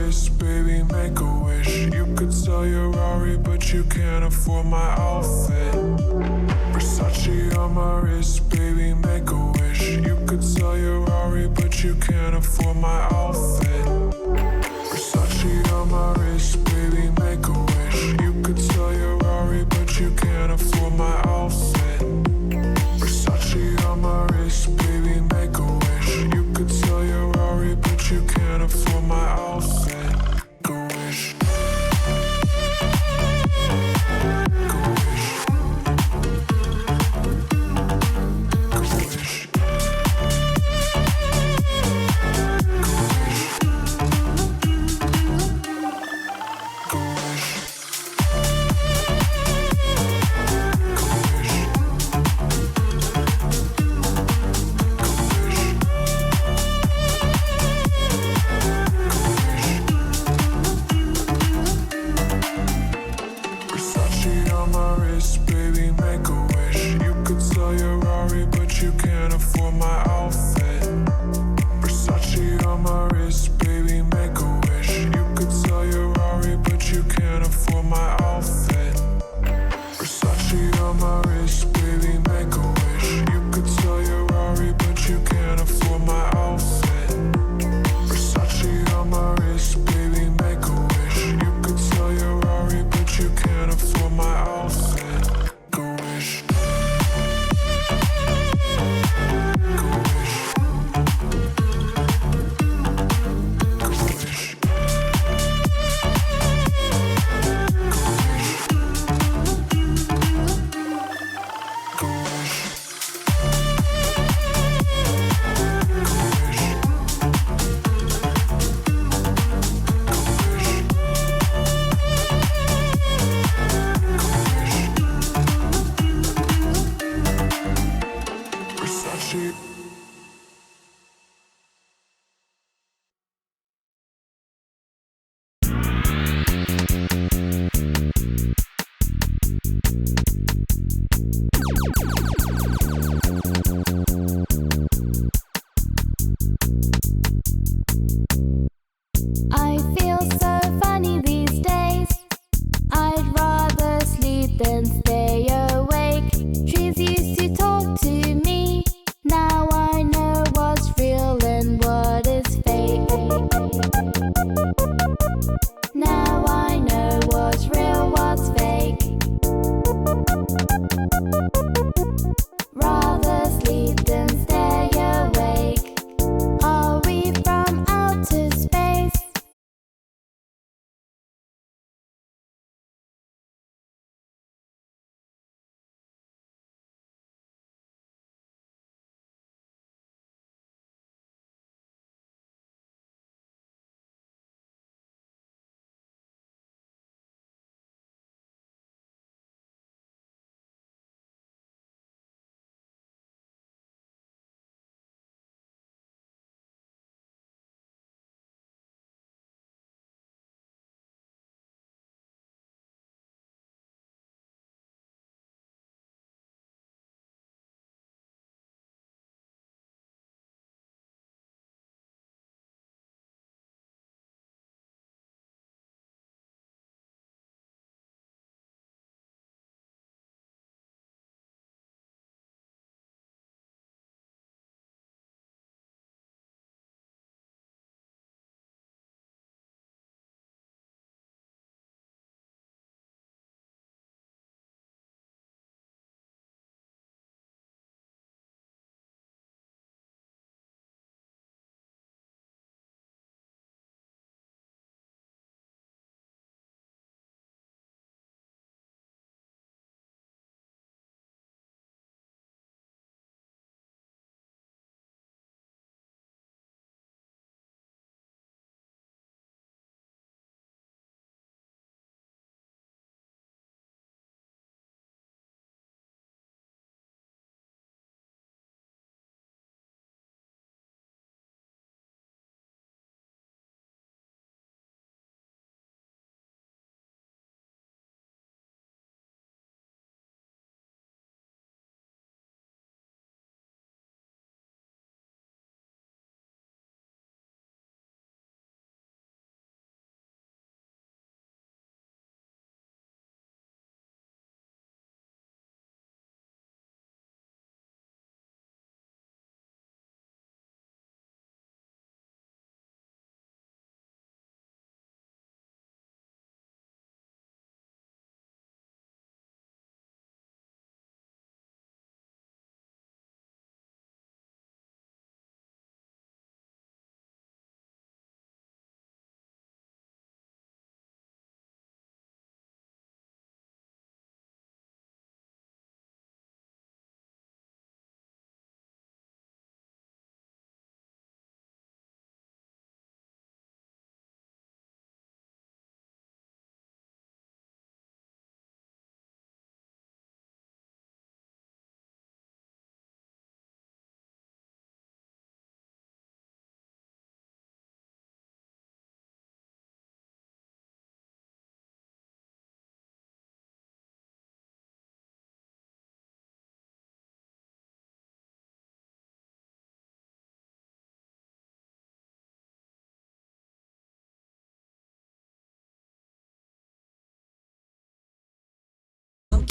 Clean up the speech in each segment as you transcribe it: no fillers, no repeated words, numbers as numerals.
wrist, baby, make a wish. You could sell your Rari, but you can't afford my outfit. Versace on my wrist, baby, make a wish. You could sell your Rari, but you can't afford my outfit. Versace on my wrist, baby, make a wish. You could sell your Rari, but you can't afford my outfit. Versace on my wrist, baby, make a wish. You could sell your Rari, but you can't afford my outfit. Make a wish.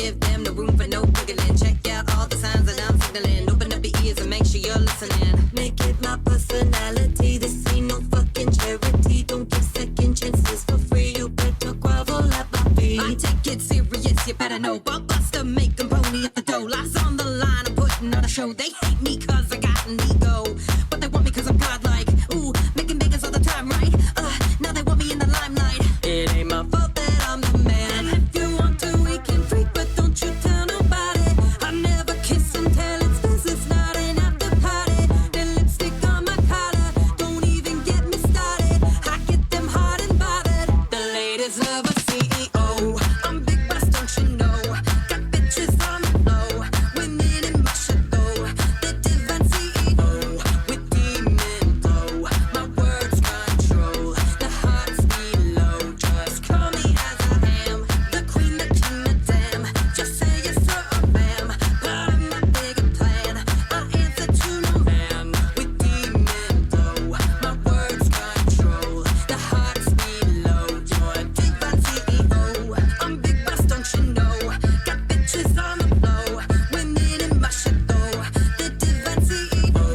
give them no room for no wiggling. Check out all the signs that I'm signaling. Open up your ears and make sure you're listening. Make it my personality. This ain't no fucking charity. Don't give second chances for free. You better grovel at my feet. I take it serious, you better know. Buster, make them pony at the dough. Life's on the line, I'm putting on a show. They hate me cause I got an ego, but they want me cause I'm godlike. Ooh, making bangers all the time, right? Now they want me in the limelight. It ain't my fault that I'm the man. And if you want to, we can freak, but don't you tell nobody. I never kiss and tell, it's cause it's not an after party. The lipstick on my collar, don't even get me started. I get them hot and bothered. The ladies love a CEO. I'm big boss, don't you know? Got bitches on the low, women in my shadow. The divine CEO with demon glow. My words control the hearts below. Just call me as I am, the queen, the king, the damn. Just say yes or a ma'am. Part of my bigger plan, I answer to no man. With demon glow, my words control the hearts below. You're a divine CEO. I'm big boss, don't you know? Got bitches on the flow, women in my shadow. The divine CEO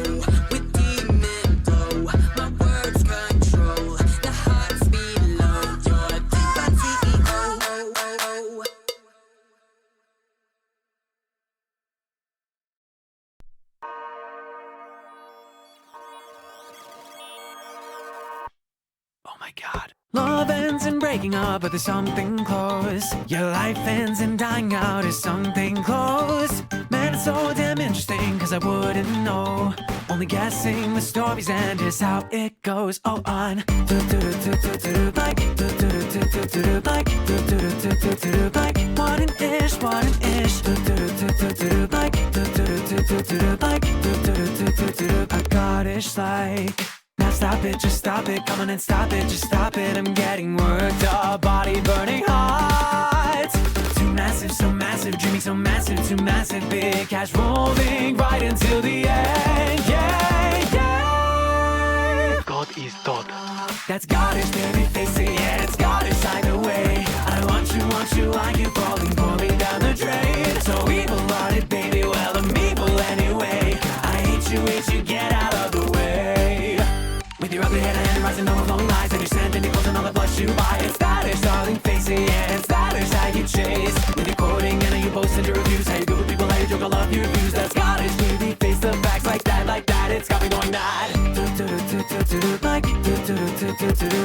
with demon glow. My words control the hearts below. You're a divine CEO. Oh my god. Love ends in breaking up, but there's something close. Your life ends in dying out, is something close. Man, it's so damn interesting, cause I wouldn't know. Only guessing the story's end is how it goes. Oh, on. Like, like, like, what an ish, what an ish. Like, like, I got ish like. Now stop it, just stop it, come on and stop it, just stop it. I'm getting worked up, body burning hot. Too massive, so massive, dreaming so massive, too massive. Big cash rolling right until the end, yeah, yeah. God is God. That's Goddish, baby, face it, yeah, it's Goddish either way. I want you, like you falling, pouring down the drain. So evil-hearted, baby, well, I'm evil anyway. I hate you, get out of the way. With your ugly head and rising all long lies, and you send and you close and all the blush you buy. It's stylish, darling, face it, yeah, it's stylish how you chase. With your quoting and how you post and your reviews, how you go with people, how you joke, I love your views. That's Scottish, baby, face the facts like that, it's got me going mad.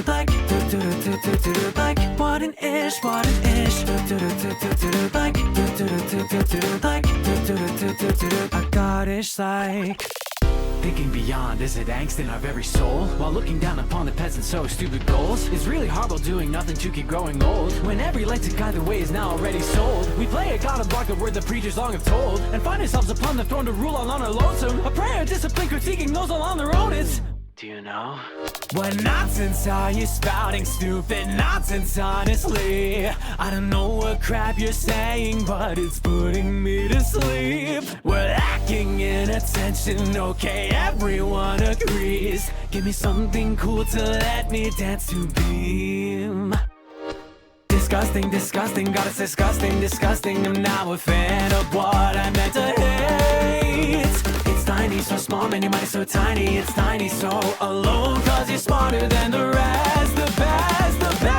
Like, like, what an ish, what an ish. Like, I got ish like. Thinking beyond, is it angst in our very soul? While looking down upon the peasants so stupid goals. It's really hard while doing nothing to keep growing old. When every leg to guide the way is now already sold. We play a god of block, the word the preachers long have told, and find ourselves upon the throne to rule all on our lonesome. A prayer of discipline critiquing those all on their own is... Do you know? What nonsense are you spouting? Stupid nonsense, honestly. I don't know what crap you're saying, but it's putting me to sleep. We're lacking in attention, okay, everyone agrees. Give me something cool to let me dance to Beam. Disgusting, disgusting, God, it's disgusting, disgusting. I'm now a fan of what I meant to hate. It's tiny, so small, man, your mind is so tiny. It's tiny, so alone, cause you're smarter than the rest. The best, the best.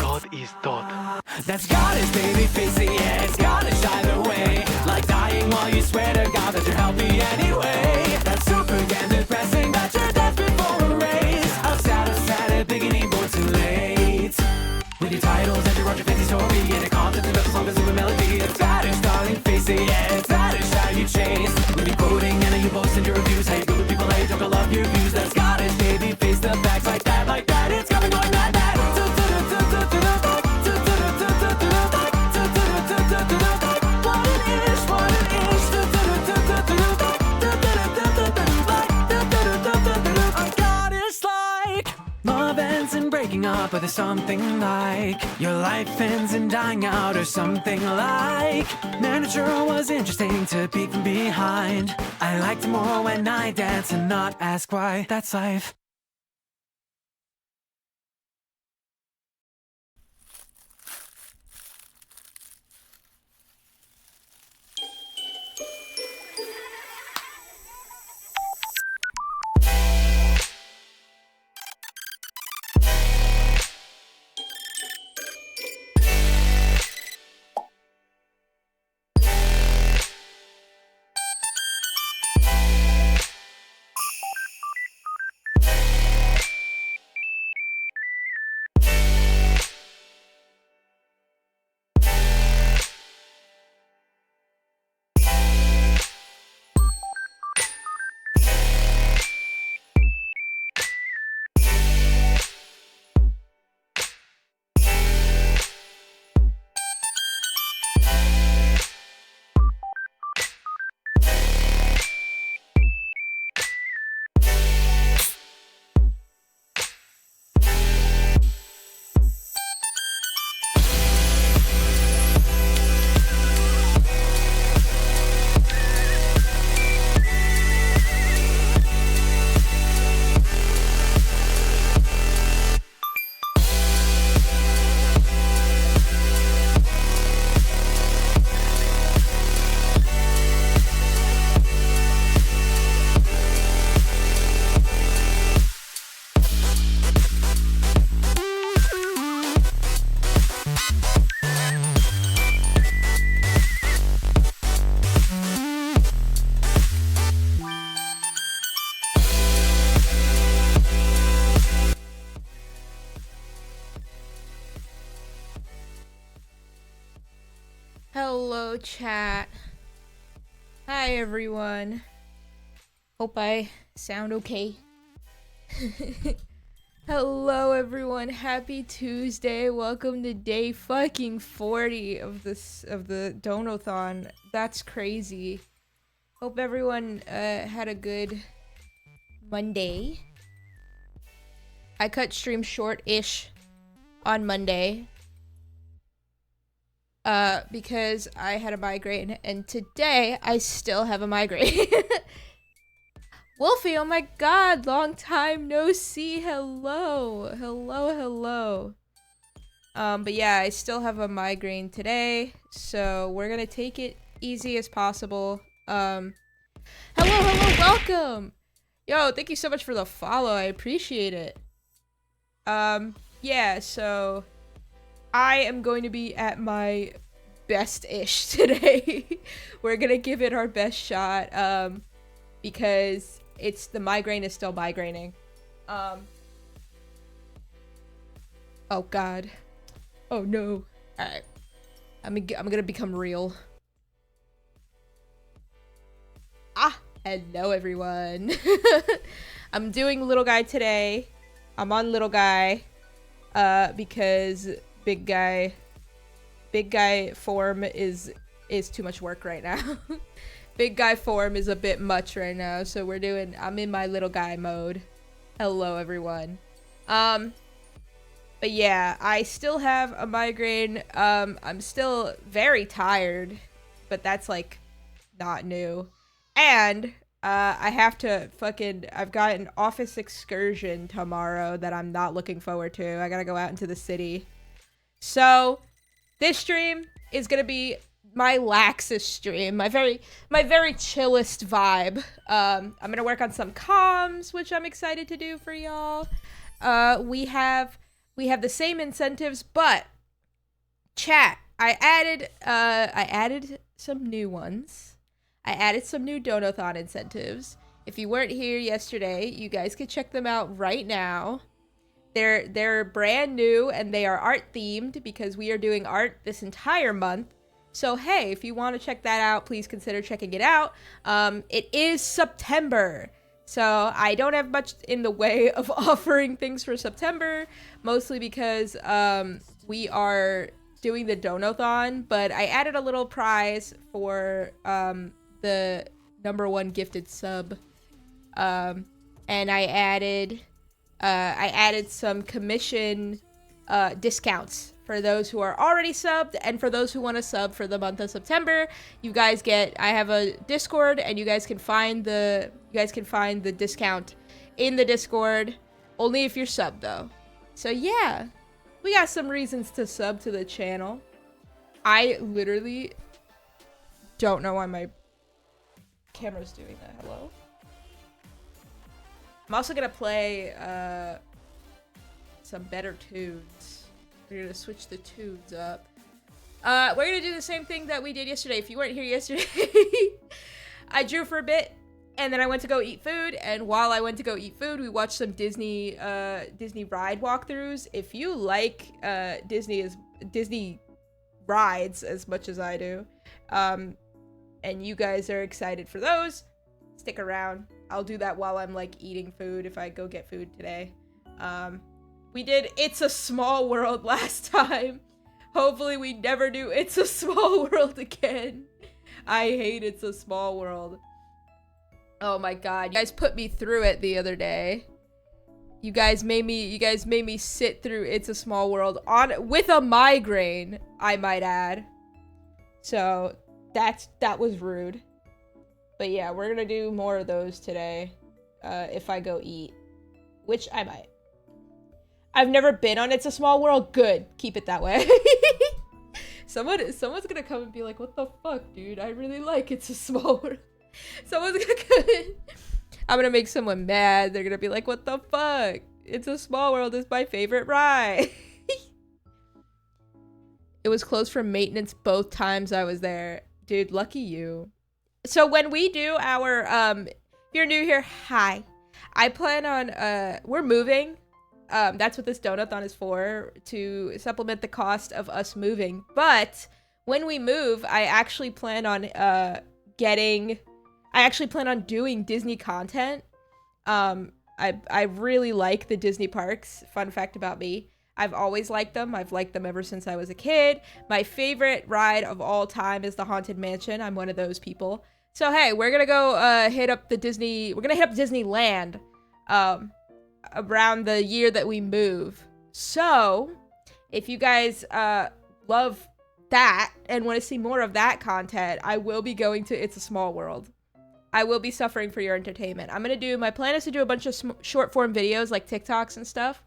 God is thought. That's Goddish, baby, face it, yeah, it's Goddish either way. Like dying while you swear to God that you're healthy anyway. That's super damn depressing, that you're desperate for a raise. I'm sad, beginning born too late. With your titles and your Roger fancy story, and a content and vessels songs with a melody. It's Goddish, darling, face it, yeah, it's Goddish how you chase. With your quoting and how you post and your reviews, how you go with people, how you joke, I love your views. That's Goddish, baby, face the facts like that, it's got me going mad, mad. Breaking up, but there's something like your life ends in dying out, or something like. Man, it sure was interesting to peek from behind. I liked it more when I dance and not ask why. That's life. Hello, chat. Hi, everyone. Hope I sound okay. Hello, everyone. Happy Tuesday. Welcome to day fucking 40 of the Donathon. That's crazy. Hope everyone had a good Monday. I cut stream short-ish on Monday. Because I had a migraine, and today I still have a migraine. Wolfie, oh my god, long time no see. Hello. But yeah, I still have a migraine today, so we're gonna take it easy as possible. Hello, welcome! Yo, thank you so much for the follow, I appreciate it. Yeah, so I am going to be at my best-ish today. We're gonna give it our best shot, because the migraine is still migraining. Oh god. Oh no. Alright. I'm gonna become real. Hello everyone. I'm doing little guy today. I'm on little guy, because big guy form is too much work right now. Big guy form is a bit much right now, so I'm in my little guy mode. Hello everyone. But yeah, I still have a migraine. I'm still very tired, but that's like not new. And I've got an office excursion tomorrow that I'm not looking forward to. I gotta go out into the city. So this stream is gonna be my laxest stream, my very chillest vibe. I'm gonna work on some comms, which I'm excited to do for y'all. We have the same incentives, but chat, I added some new ones. I added some new Donathon incentives. If you weren't here yesterday, you guys can check them out right now. They're brand new, and they are art themed because we are doing art this entire month. So hey, if you want to check that out, please consider checking it out. It is September, so I don't have much in the way of offering things for September, mostly because we are doing the Donathon, but I added a little prize for the #1 gifted sub, and I added some commission discounts for those who are already subbed, and for those who want to sub for the month of September. I have a Discord, and you guys can find the discount in the Discord, only if you're subbed though. So yeah, we got some reasons to sub to the channel. I literally don't know why my camera's doing that. Hello? I'm also gonna play some better tunes. We're gonna switch the tunes up. We're gonna do the same thing that we did yesterday. If you weren't here yesterday, I drew for a bit, and then I went to go eat food. And while I went to go eat food, we watched some Disney ride walkthroughs. If you like Disney rides as much as I do, and you guys are excited for those, stick around. I'll do that while I'm like eating food if I go get food today. We did It's a Small World last time. Hopefully we never do It's a Small World again. I hate It's a Small World. Oh my god, you guys put me through it the other day. You guys made me sit through It's a Small World with a migraine, I might add. So that was rude. But yeah, we're gonna do more of those today, if I go eat, which I might. I've never been on It's a Small World. Good, keep it that way. Someone's gonna come and be like, "What the fuck, dude? I really like It's a Small World." Someone's gonna come in. I'm gonna make someone mad. They're gonna be like, "What the fuck? It's a Small World is my favorite ride." It was closed for maintenance both times I was there. Dude, lucky you. So when we do our, if you're new here, hi. I plan on, we're moving. That's what this Donathon is for, to supplement the cost of us moving. But when we move, I actually plan on doing Disney content. I really like the Disney parks. Fun fact about me. I've always liked them. I've liked them ever since I was a kid. My favorite ride of all time is the Haunted Mansion. I'm one of those people. So hey, we're gonna go hit up Disneyland around the year that we move. So if you guys love that and want to see more of that content, I will be going to It's a Small World. I will be suffering for your entertainment. My plan is to do a bunch of short form videos like TikToks and stuff.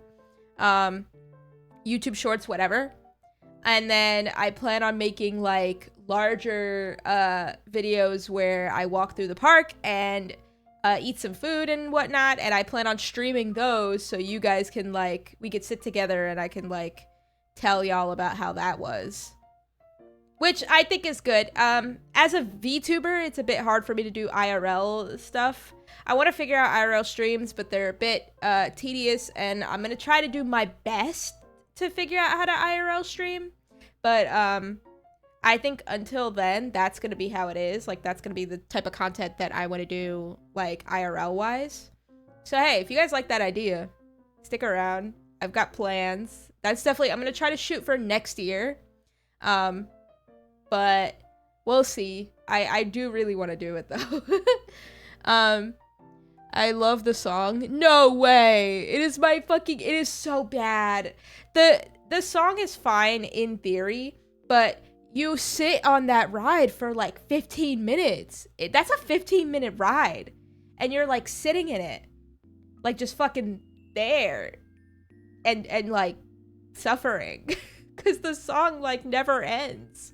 YouTube shorts, whatever. And then I plan on making like larger videos where I walk through the park and eat some food and whatnot. And I plan on streaming those so you guys can we could sit together and I can tell y'all about how that was. Which I think is good. As a VTuber, it's a bit hard for me to do IRL stuff. I want to figure out IRL streams, but they're a bit tedious, and I'm going to try to do my best to figure out how to IRL stream. But I think until then, that's going to be how it is. That's going to be the type of content that I want to do, IRL-wise. So, hey, if you guys like that idea, stick around. I've got plans. That's definitely... I'm going to try to shoot for next year. But we'll see. I do really want to do it though. I love the song. No way. It is so bad. The song is fine in theory, but you sit on that ride for 15 minutes. That's a 15-minute ride. And you're sitting in it. Just fucking there. And suffering. Cause the song never ends.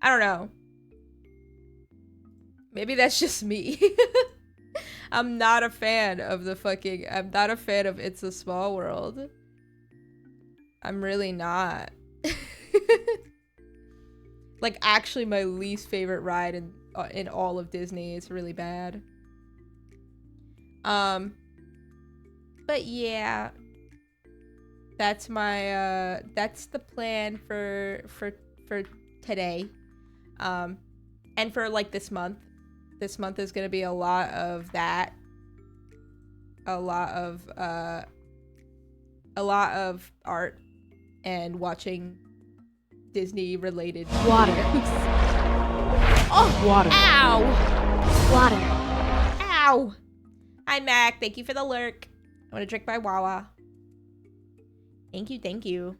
I don't know. Maybe that's just me. I'm not a fan of It's a Small World. I'm really not. Actually my least favorite ride in all of Disney. It's really bad. But yeah. That's that's the plan for today. And for this month is gonna be a lot of that, a lot of art and watching Disney related Water. videos. Oh, Water. Ow! Water. Ow! Hi Mac, thank you for the lurk. I want to drink my Wawa. Thank you.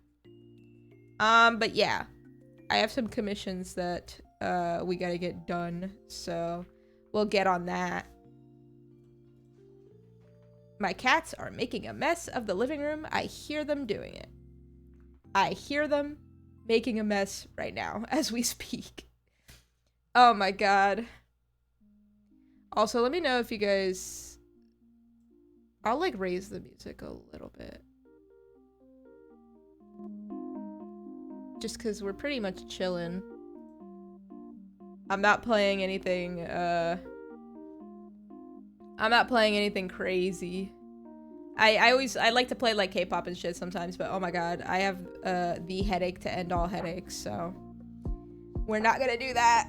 But yeah, I have some commissions that we gotta get done, so we'll get on that. My cats are making a mess of the living room. I hear them doing it. I hear them making a mess right now as we speak. Oh my god. Also, let me know if you guys... I'll raise the music a little bit. Just because we're pretty much chilling. I'm not playing anything, I'm not playing anything crazy. I like to play K-pop and shit sometimes, but oh my god, I have the headache to end all headaches, so we're not gonna do that.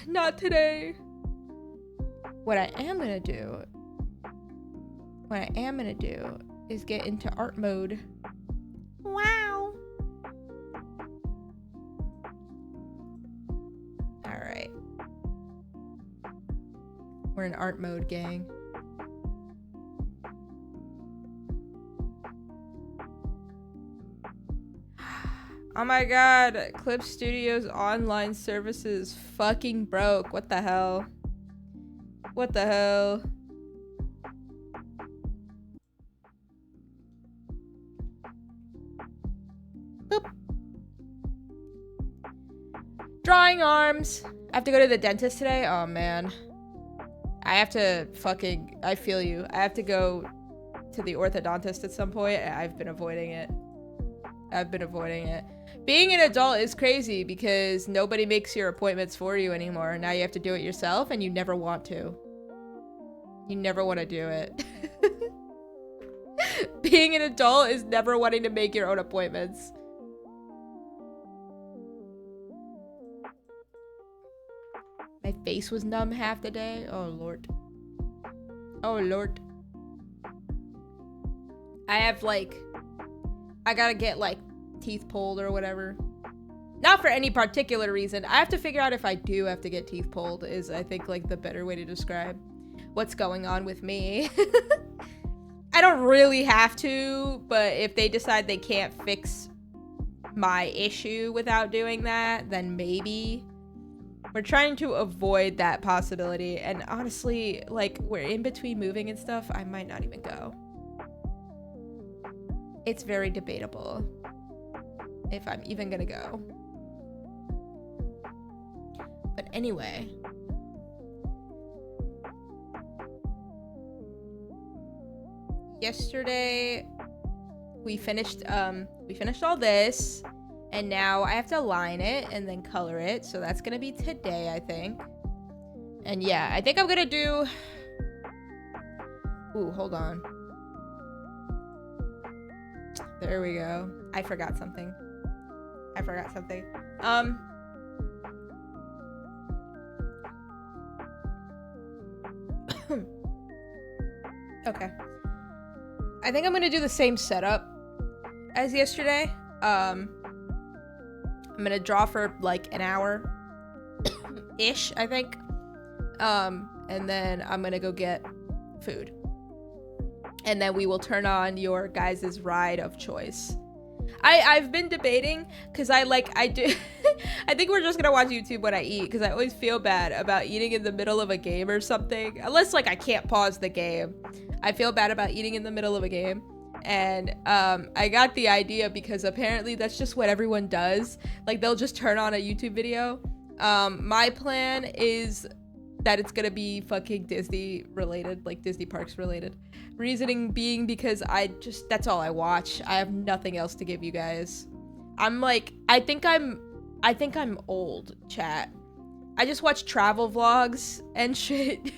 Not today. What I am gonna do is get into art mode. Wow. Alright. We're in art mode, gang. Oh my god, Clip Studios online services fucking broke. What the hell? What the hell? Boop. Drawing arms. I have to go to the dentist today? Oh man. I have to fucking... I feel you. I have to go to the orthodontist at some point. I've been avoiding it. Being an adult is crazy because nobody makes your appointments for you anymore. Now you have to do it yourself and you never want to. You never want to do it. Being an adult is never wanting to make your own appointments. My face was numb half the day. Oh, Lord. Oh, Lord. I have, like... I gotta get, like, teeth pulled or whatever. Not for any particular reason. I have to figure out if I do have to get teeth pulled is, I think, like, the better way to describe what's going on with me. I don't really have to, but if they decide they can't fix my issue without doing that, then maybe. We're trying to avoid that possibility, and honestly, like, we're in between moving and stuff, I might not even go. It's very debatable if I'm even gonna go. But anyway. Yesterday we finished all this, and now I have to line it and then color it, so that's gonna be today, I think. And yeah, I think I'm gonna do... Ooh, hold on. There we go. I forgot something. Okay. I think I'm gonna do the same setup as yesterday. I'm gonna draw for like an hour ish, I think. And then I'm gonna go get food. And then we will turn on your guys' ride of choice. I've been debating, because I do I think we're just gonna watch YouTube when I eat, because I always feel bad about eating in the middle of a game or something. Unless, like, I can't pause the game. I feel bad about eating in the middle of a game. And I got the idea because apparently that's just what everyone does. Like, they'll just turn on a YouTube video. My plan is that it's gonna be fucking Disney related, like Disney parks related. Reasoning being because that's all I watch. I have nothing else to give you guys. I'm like, I think I'm old, chat. I just watch travel vlogs and shit.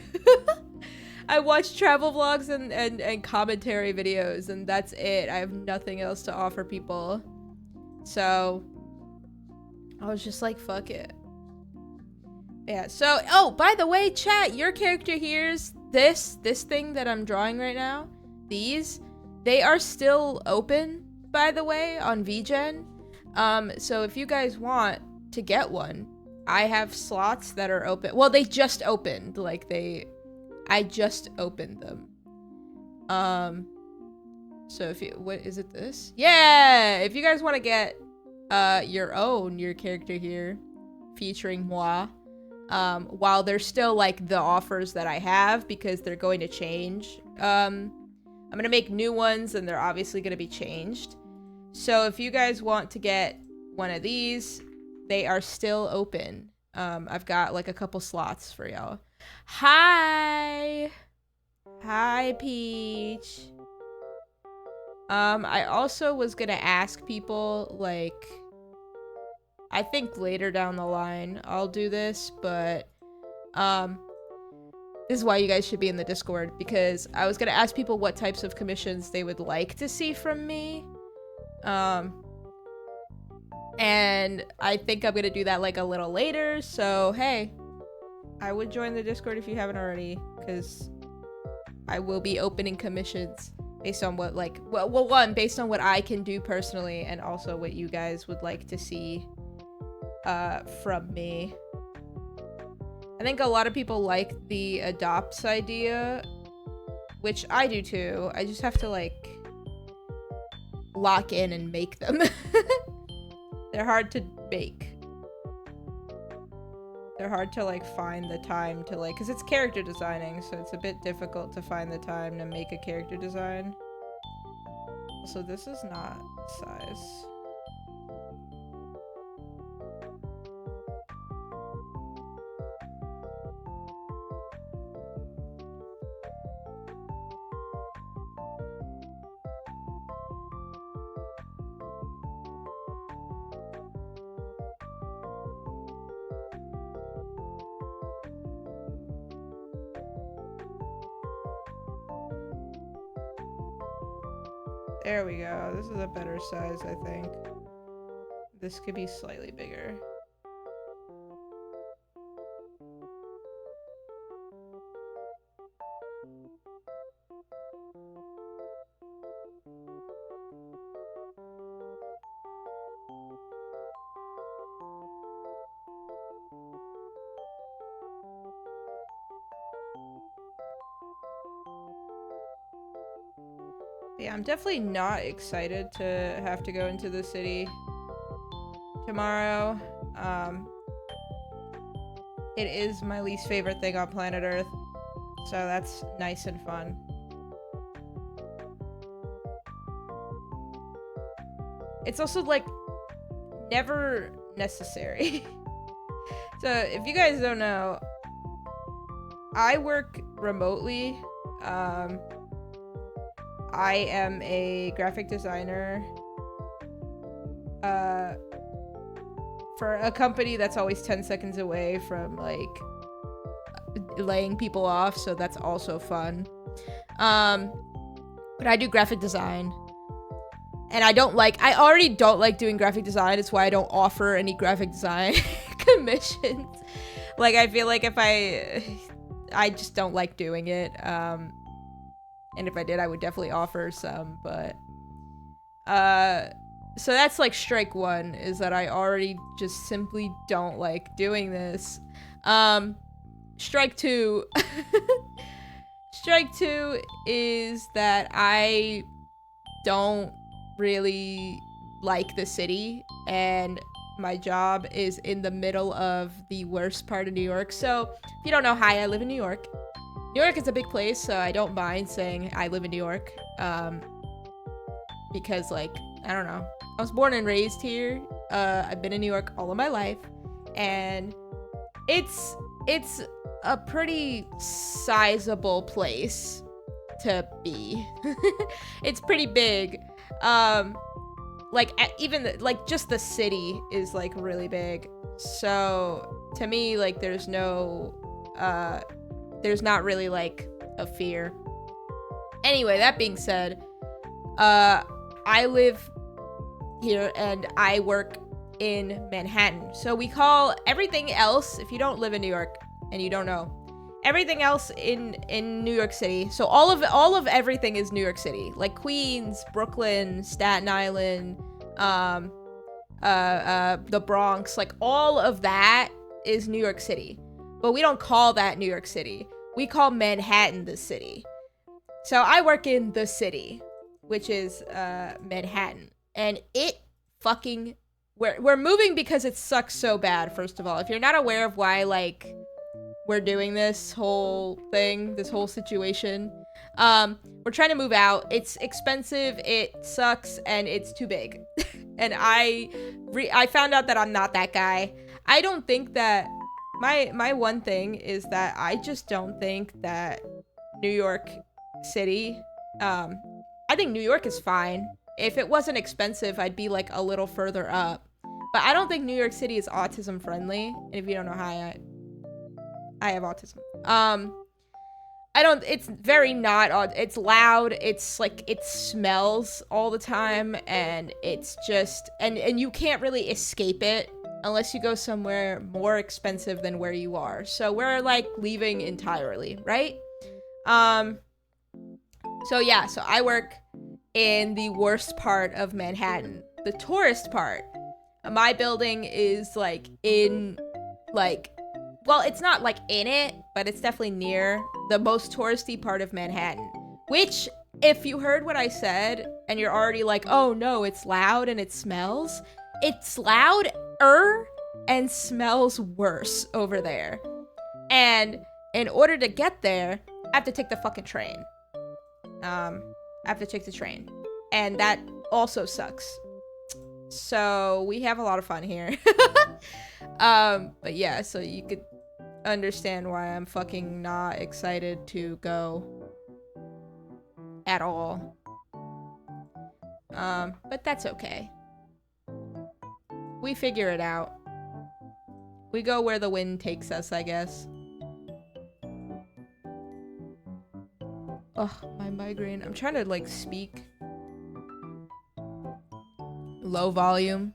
I watch travel vlogs and commentary videos, and that's it. I have nothing else to offer people. So I was just like, fuck it. Yeah, so, oh, by the way, chat, your character here's this thing that I'm drawing right now. They are still open, by the way, on VGen. So if you guys want to get one, I have slots that are open. Well, they just opened, like, I just opened them. So if you, what is it, this? Yeah, if you guys want to get your character here featuring moi, while there's still, like, the offers that I have, because they're going to change. I'm gonna make new ones, and they're obviously gonna be changed. So if you guys want to get one of these, they are still open. I've got, like, a couple slots for y'all. Hi, Peach. I also was gonna ask people, like, I think later down the line I'll do this, but this is why you guys should be in the Discord, because I was gonna ask people what types of commissions they would like to see from me. And I think I'm gonna do that, like, a little later, so hey, I would join the Discord if you haven't already, because I will be opening commissions based on what, like, well, one, based on what I can do personally, and also what you guys would like to see from me. I think a lot of people like the adopts idea, which I do too. I just have to, like, lock in and make them. They're hard to make. They're hard to, like, find the time to, like, because it's character designing, so it's a bit difficult to find the time to make a character design. Also, this is not size. There we go. This is a better size, I think. This could be slightly bigger. Yeah, I'm definitely not excited to have to go into the city tomorrow. It is my least favorite thing on planet Earth, so that's nice and fun. It's also, like, never necessary. So, if you guys don't know, I work remotely. I am a graphic designer for a company that's always 10 seconds away from, like, laying people off, so that's also fun. But I do graphic design. And I already don't like doing graphic design. It's why I don't offer any graphic design commissions. Like, I feel like if I just don't like doing it. And if I did, I would definitely offer some, but, so that's, like, strike one, is that I already just simply don't like doing this. Strike two, strike two is that I don't really like the city, and my job is in the middle of the worst part of New York. So, if you don't know, hi, I live in New York. New York is a big place, so I don't mind saying I live in New York, because, like, I don't know. I was born and raised here. I've been in New York all of my life, and it's a pretty sizable place to be. It's pretty big. Like, like, just the city is, like, really big. So, to me, like, there's not really, like, a fear. Anyway, that being said, I live here and I work in Manhattan. So we call everything else, if you don't live in New York and you don't know, everything else in New York City. So all of everything is New York City. Like Queens, Brooklyn, Staten Island, the Bronx, like all of that is New York City. But we don't call that New York City. We call Manhattan the city. So I work in the city, which is Manhattan. And it fucking... We're moving because it sucks so bad, first of all. If you're not aware of why, like, we're doing this whole thing, this whole situation, we're trying to move out. It's expensive, it sucks, and it's too big. And I found out that I'm not that guy. I don't think that... My one thing is that I just don't think that New York City... I think New York is fine. If it wasn't expensive, I'd be, like, a little further up. But I don't think New York City is autism friendly. And if you don't know how I have autism. It's very not, it's loud. It's like, it smells all the time. And it's just, and you can't really escape it unless you go somewhere more expensive than where you are. So we're like leaving entirely, right? So yeah, so I work in the worst part of Manhattan, the tourist part. My building is like in, like, well, it's not like in it, but it's definitely near the most touristy part of Manhattan. Which, if you heard what I said and you're already like, oh no, it's loud and it smells, it's louder and smells worse over there. And in order to get there, I have to take the fucking train. I have to take the train. And that also sucks. So we have a lot of fun here. But yeah, so you could understand why I'm fucking not excited to go at all. But that's okay. We figure it out. We go where the wind takes us, I guess. Ugh, my migraine. I'm trying to, like, speak low volume.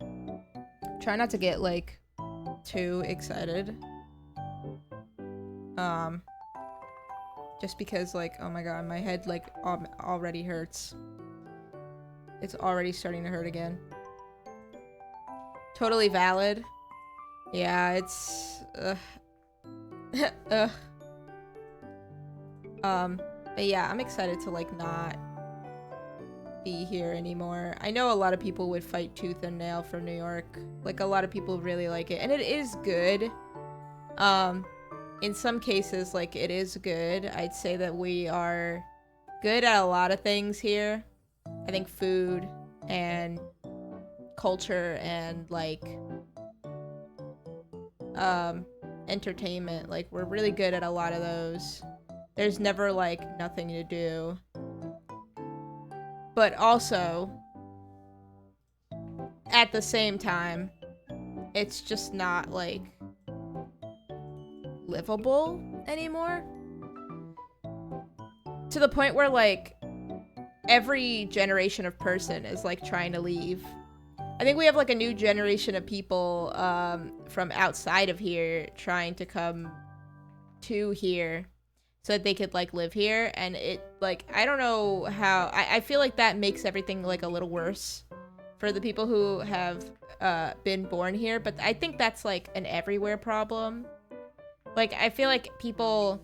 Try not to get, like, too excited. Just because, like, oh my god, my head, like, already hurts. It's already starting to hurt again. Totally valid. Yeah, it's... Ugh. But yeah, I'm excited to, like, not be here anymore. I know a lot of people would fight tooth and nail from New York. Like, a lot of people really like it, and it is good. In some cases, like, it is good. I'd say that we are good at a lot of things here. I think food and culture and, like, entertainment, like, we're really good at a lot of those. There's never, like, nothing to do. But also, at the same time, it's just not, like, livable anymore. To the point where, like, every generation of person is, like, trying to leave. I think we have, like, a new generation of people from outside of here trying to come to here so that they could, like, live here. And it, like, I don't know how... I feel like that makes everything, like, a little worse for the people who have been born here. But I think that's, like, an everywhere problem. Like, I feel like people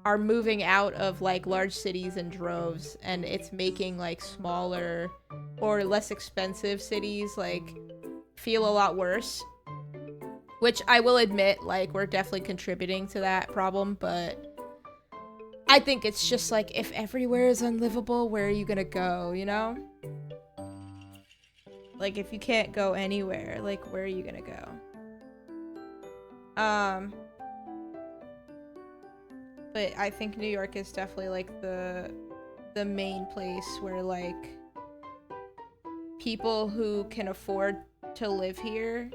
are moving out of, like, large cities in droves, and it's making, like, smaller or less expensive cities, like, feel a lot worse. Which I will admit, like, we're definitely contributing to that problem, but I think it's just, like, if everywhere is unlivable, where are you gonna go, you know? Like, if you can't go anywhere, like, where are you gonna go? But I think New York is definitely, like, the main place where, like, people who can afford to live here,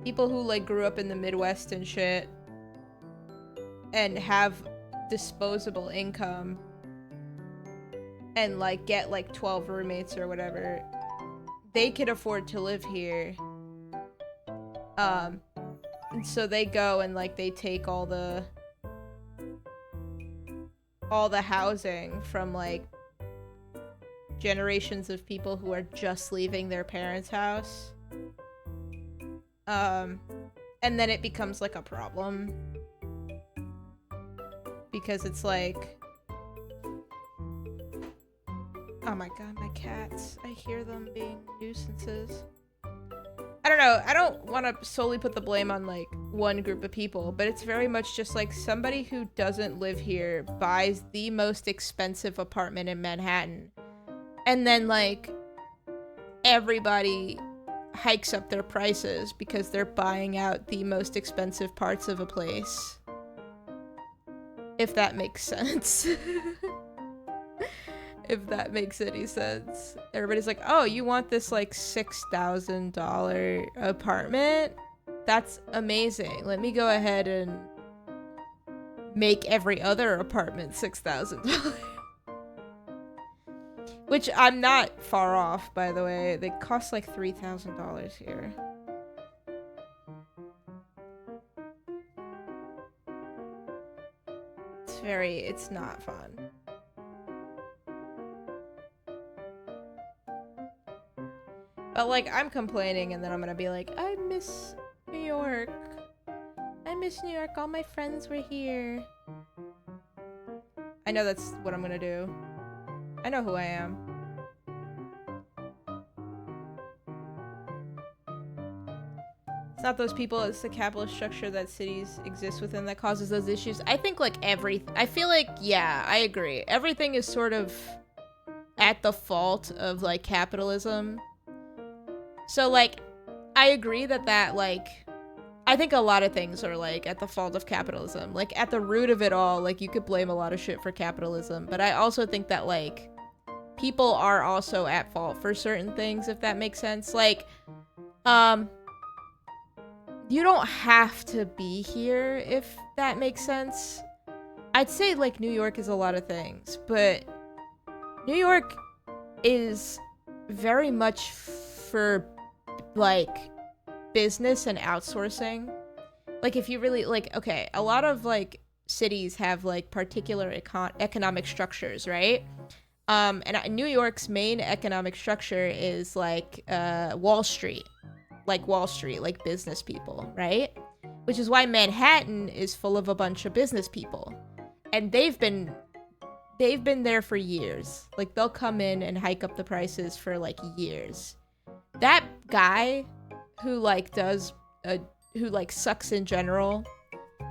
people who, like, grew up in the Midwest and shit, and have disposable income, and, like, get, like, 12 roommates or whatever, they can afford to live here. And so they go and, like, they take all the housing from, like, generations of people who are just leaving their parents' house. And then it becomes, like, a problem. Because it's like... Oh my god, my cats. I hear them being nuisances. I don't know. I don't want to solely put the blame on, like, one group of people, but it's very much just, like, somebody who doesn't live here buys the most expensive apartment in Manhattan. And then, like, everybody hikes up their prices because they're buying out the most expensive parts of a place. If that makes sense. If that makes any sense. Everybody's like, oh, you want this, like, $6,000 apartment? That's amazing. Let me go ahead and make every other apartment $6,000. Which I'm not far off, by the way. They cost, like, $3,000 here. It's not fun. But, like, I'm complaining, and then I'm gonna be like, I miss New York. I miss New York. All my friends were here. I know that's what I'm gonna do. I know who I am. It's not those people, it's the capitalist structure that cities exist within that causes those issues. I think, like, I feel like, yeah, I agree. Everything is sort of at the fault of, like, capitalism. So, like, I agree that, like, I think a lot of things are, like, at the fault of capitalism. Like, at the root of it all, like, you could blame a lot of shit for capitalism. But I also think that, like, people are also at fault for certain things, if that makes sense. Like, you don't have to be here, if that makes sense. I'd say, like, New York is a lot of things, but New York is very much for, like, business and outsourcing. Like, if you really, like, okay, a lot of, like, cities have, like, particular economic structures, right? And New York's main economic structure is, like, Wall Street. Like, Wall Street, like, business people, right? Which is why Manhattan is full of a bunch of business people. And they've been they've been there for years. Like, they'll come in and hike up the prices for like years. That guy who like who like sucks in general,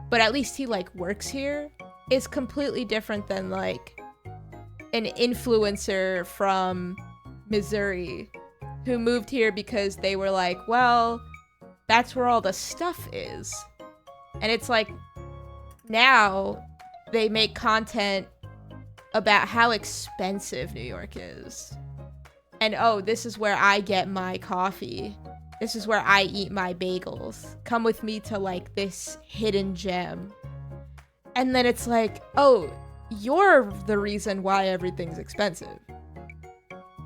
but at least he like works here, is completely different than like an influencer from Missouri who moved here because they were like, well, that's where all the stuff is. And it's like, now they make content about how expensive New York is. And oh, this is where I get my coffee. This is where I eat my bagels. Come with me to like this hidden gem. And then it's like, oh, you're the reason why everything's expensive.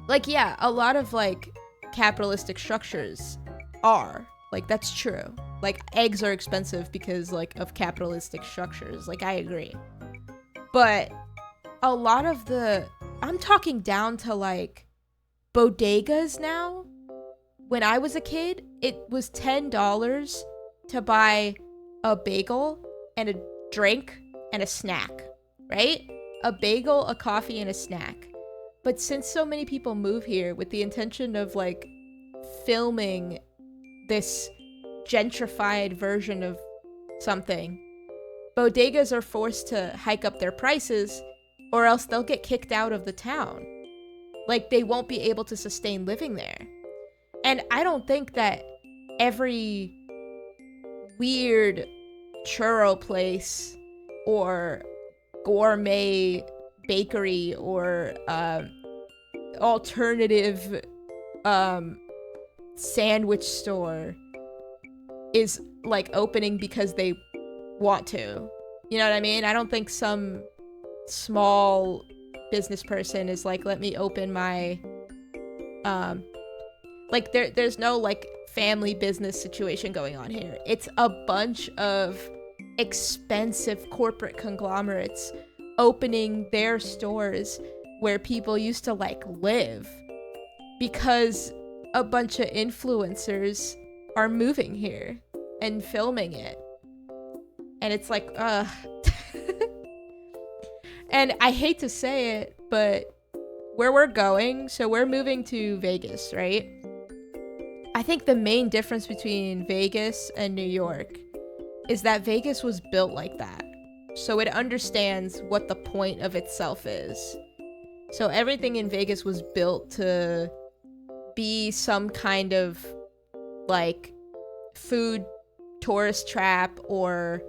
Like, yeah, a lot of like capitalistic structures are. Like, that's true. Like, eggs are expensive because like of capitalistic structures. Like, I agree. But a lot of I'm talking down to like bodegas now. When I was a kid, it was $10 to buy a bagel and a drink and a snack, right? A bagel, a coffee, and a snack. But since so many people move here with the intention of like filming this gentrified version of something, bodegas are forced to hike up their prices or else they'll get kicked out of the town. Like, they won't be able to sustain living there. And I don't think that every weird churro place or gourmet bakery or alternative sandwich store is like opening because they want to. You know what I mean? I don't think some small business person is like, let me open my like there's no like family business situation going on here. It's a bunch of expensive corporate conglomerates opening their stores where people used to like live because a bunch of influencers are moving here and filming it. And it's like, and I hate to say it, but where we're going, so we're moving to Vegas, right? I think the main difference between Vegas and New York is that Vegas was built like that. So it understands what the point of itself is. So everything in Vegas was built to be some kind of like food tourist trap or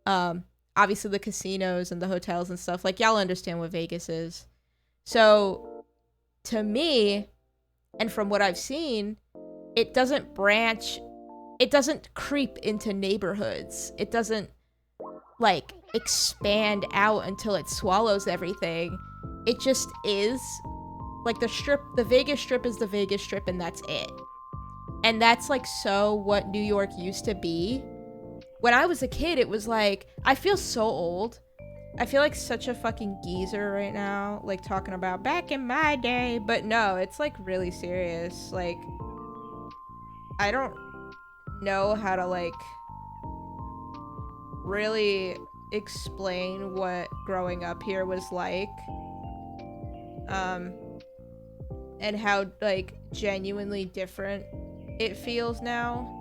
obviously the casinos and the hotels and stuff. Like, y'all understand what Vegas is. So to me, and from what I've seen, it doesn't creep into neighborhoods. It doesn't like expand out until it swallows everything. It just is. Like, the Vegas Strip is the Vegas Strip, and that's it. And that's like so what New York used to be. When I was a kid, it was like, I feel so old. I feel like such a fucking geezer right now, like talking about back in my day. But no, it's like really serious. Like, I don't know how to like really explain what growing up here was like. And how like genuinely different it feels now.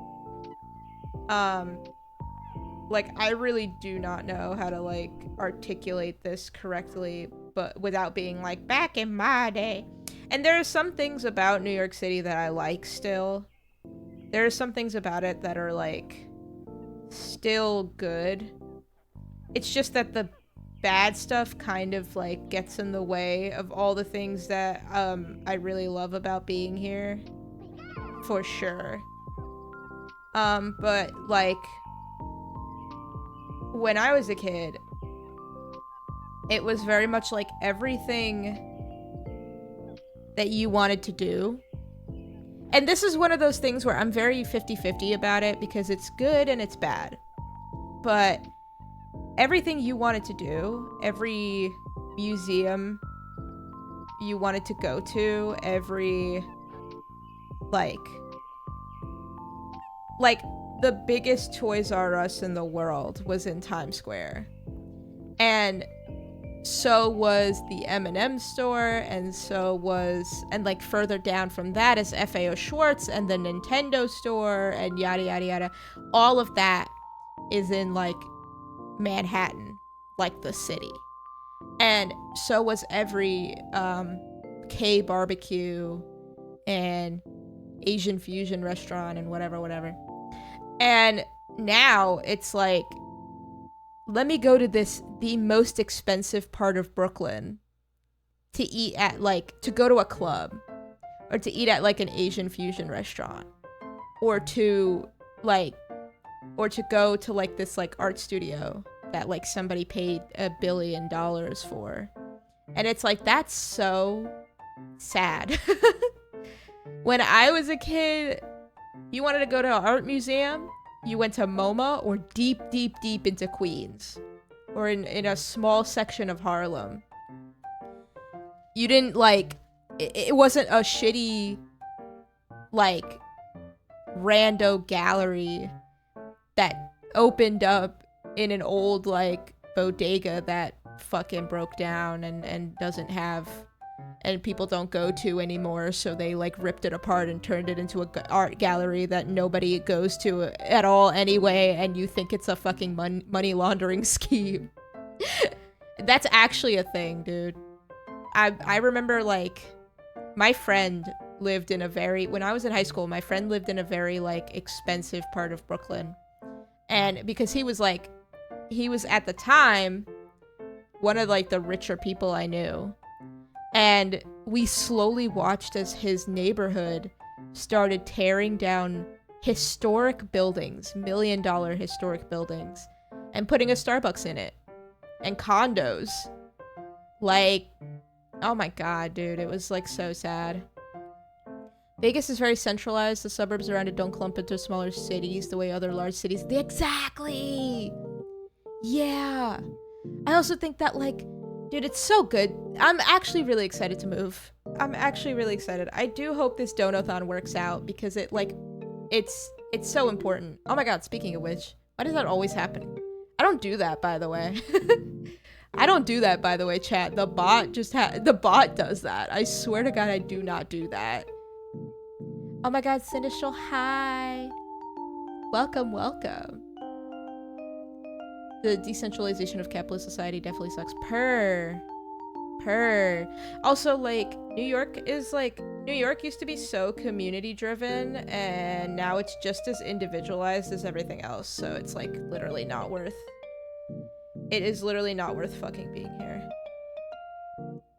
Like, I really do not know how to like articulate this correctly, but without being like back in my day. And there are some things about New York City that I like still. There are some things about it that are like still good. It's just that the bad stuff kind of like gets in the way of all the things that I really love about being here, for sure. But like when I was a kid, it was very much like everything that you wanted to do. And this is one of those things where I'm very 50-50 about it because it's good and it's bad. But everything you wanted to do, every museum you wanted to go to, every like the biggest Toys R Us in the world was in Times Square. And so was the M&M store, and like further down from that is FAO Schwartz and the Nintendo store and yada yada yada. All of that is in like Manhattan, like the city. And so was every K barbecue and Asian fusion restaurant and whatever. And now it's like, let me go to the most expensive part of Brooklyn to eat at, like, to go to a club, or to eat at like an Asian fusion restaurant, or to go to like this like art studio that like somebody paid $1 billion for. And it's like, that's so sad. When I was a kid, you wanted to go to an art museum, you went to MoMA or deep into Queens, or in a small section of Harlem. You didn't like, it wasn't a shitty like rando gallery that opened up in an old like bodega that fucking broke down and doesn't have, and people don't go to anymore, so they like ripped it apart and turned it into a art gallery that nobody goes to at all anyway, and you think it's a fucking money laundering scheme. That's actually a thing, dude. I remember like my friend lived in a very, when I was in high school, my friend lived in a very like expensive part of Brooklyn. And because he was at the time one of like the richer people I knew. And we slowly watched as his neighborhood started tearing down historic buildings, $1 million historic buildings, and putting a Starbucks in it. And condos. Like, oh my god, dude, it was like so sad. Vegas is very centralized. The suburbs around it don't clump into smaller cities the way other large cities. Exactly! Yeah. I also think that, like, dude, it's so good. I'm actually really excited to move. I'm actually really excited. I do hope this Donathon works out, because it, like, it's so important. Oh my god, speaking of which, why does that always happen? I don't do that, by the way. I don't do that, by the way, chat. The bot the bot does that. I swear to god, I do not do that. Oh my god, Sinistral, hi. Welcome. The decentralization of capitalist society definitely sucks. Purr. Also, like, New York used to be so community driven, and now it's just as individualized as everything else, so it's like literally not worth. It is literally not worth fucking being here.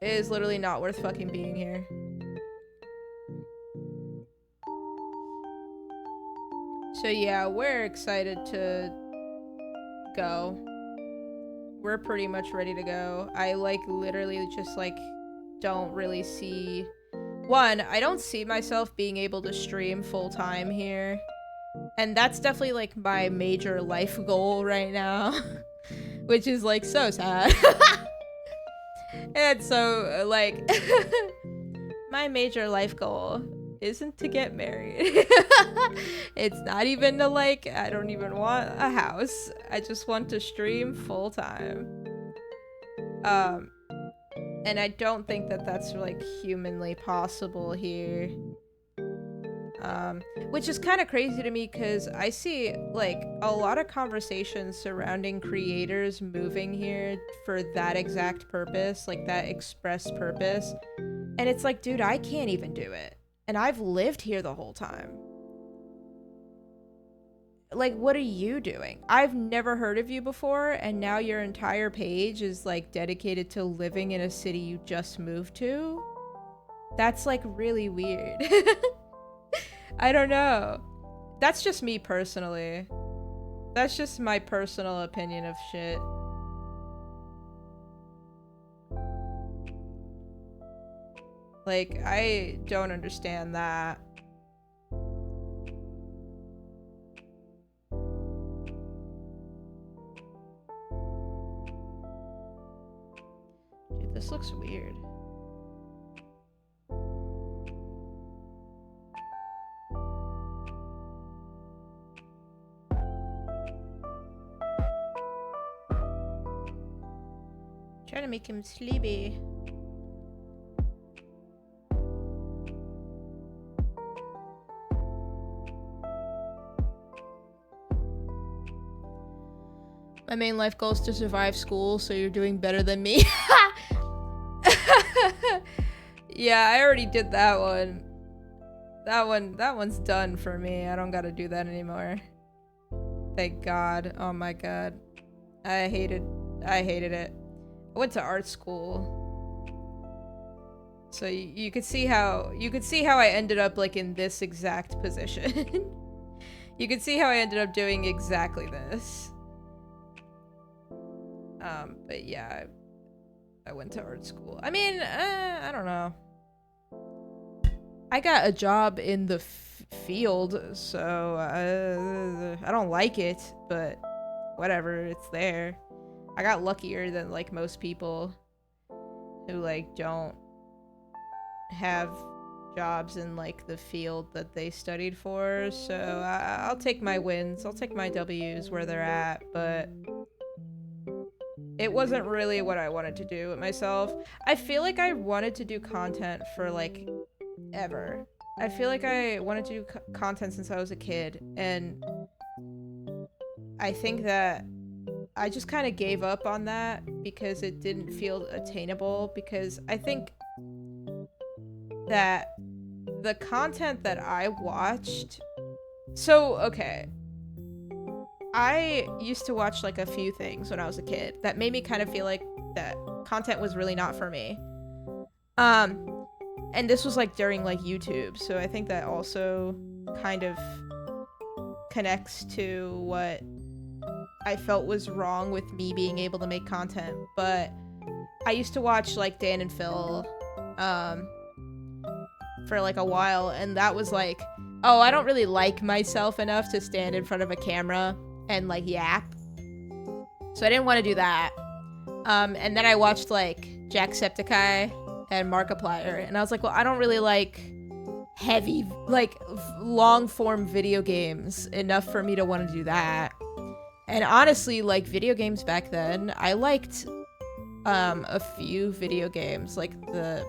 It is literally not worth fucking being here. So yeah, we're excited to go. We're pretty much ready to go. I like literally just like don't really see, I don't see myself being able to stream full time here, and that's definitely like my major life goal right now. Which is like so sad. And so like my major life goal isn't to get married. It's not even to like, I don't even want a house. I just want to stream full time. And I don't think that that's like humanly possible here. Which is kind of crazy to me, because I see like a lot of conversations surrounding creators moving here for that exact purpose, like that express purpose. And it's like, dude, I can't even do it. And I've lived here the whole time. Like, what are you doing? I've never heard of you before, and now your entire page is like dedicated to living in a city you just moved to? That's like really weird. I don't know. That's just me personally. That's just my personal opinion of shit. Like, I don't understand that. Dude, this looks weird. Trying to make him sleepy. My main life goal is to survive school, so you're doing better than me. Yeah, I already did that one. That one's done for me. I don't gotta do that anymore. Thank God. Oh my God. I hated it. I went to art school. So you could see how I ended up like in this exact position. You could see how I ended up doing exactly this. But yeah, I went to art school. I mean, I don't know. I got a job in the field, so I don't like it, but whatever, it's there. I got luckier than like most people who like don't have jobs in like the field that they studied for, so I'll take my wins. I'll take my W's where they're at, but it wasn't really what I wanted to do with myself. I feel like I wanted to do content for like ever. I feel like I wanted to do content since I was a kid, and I think that I just kind of gave up on that because it didn't feel attainable, because I think that the content that I watched... So, okay. I used to watch like a few things when I was a kid that made me kind of feel like that content was really not for me. And this was like during like YouTube, so I think that also kind of connects to what I felt was wrong with me being able to make content. But I used to watch like Dan and Phil for like a while, and that was like, oh, I don't really like myself enough to stand in front of a camera and like yap, so I didn't want to do that. And then I watched like Jacksepticeye and Markiplier, and I was like, well, I don't really like heavy, like long form video games enough for me to want to do that. And honestly, like video games back then, I liked a few video games, like the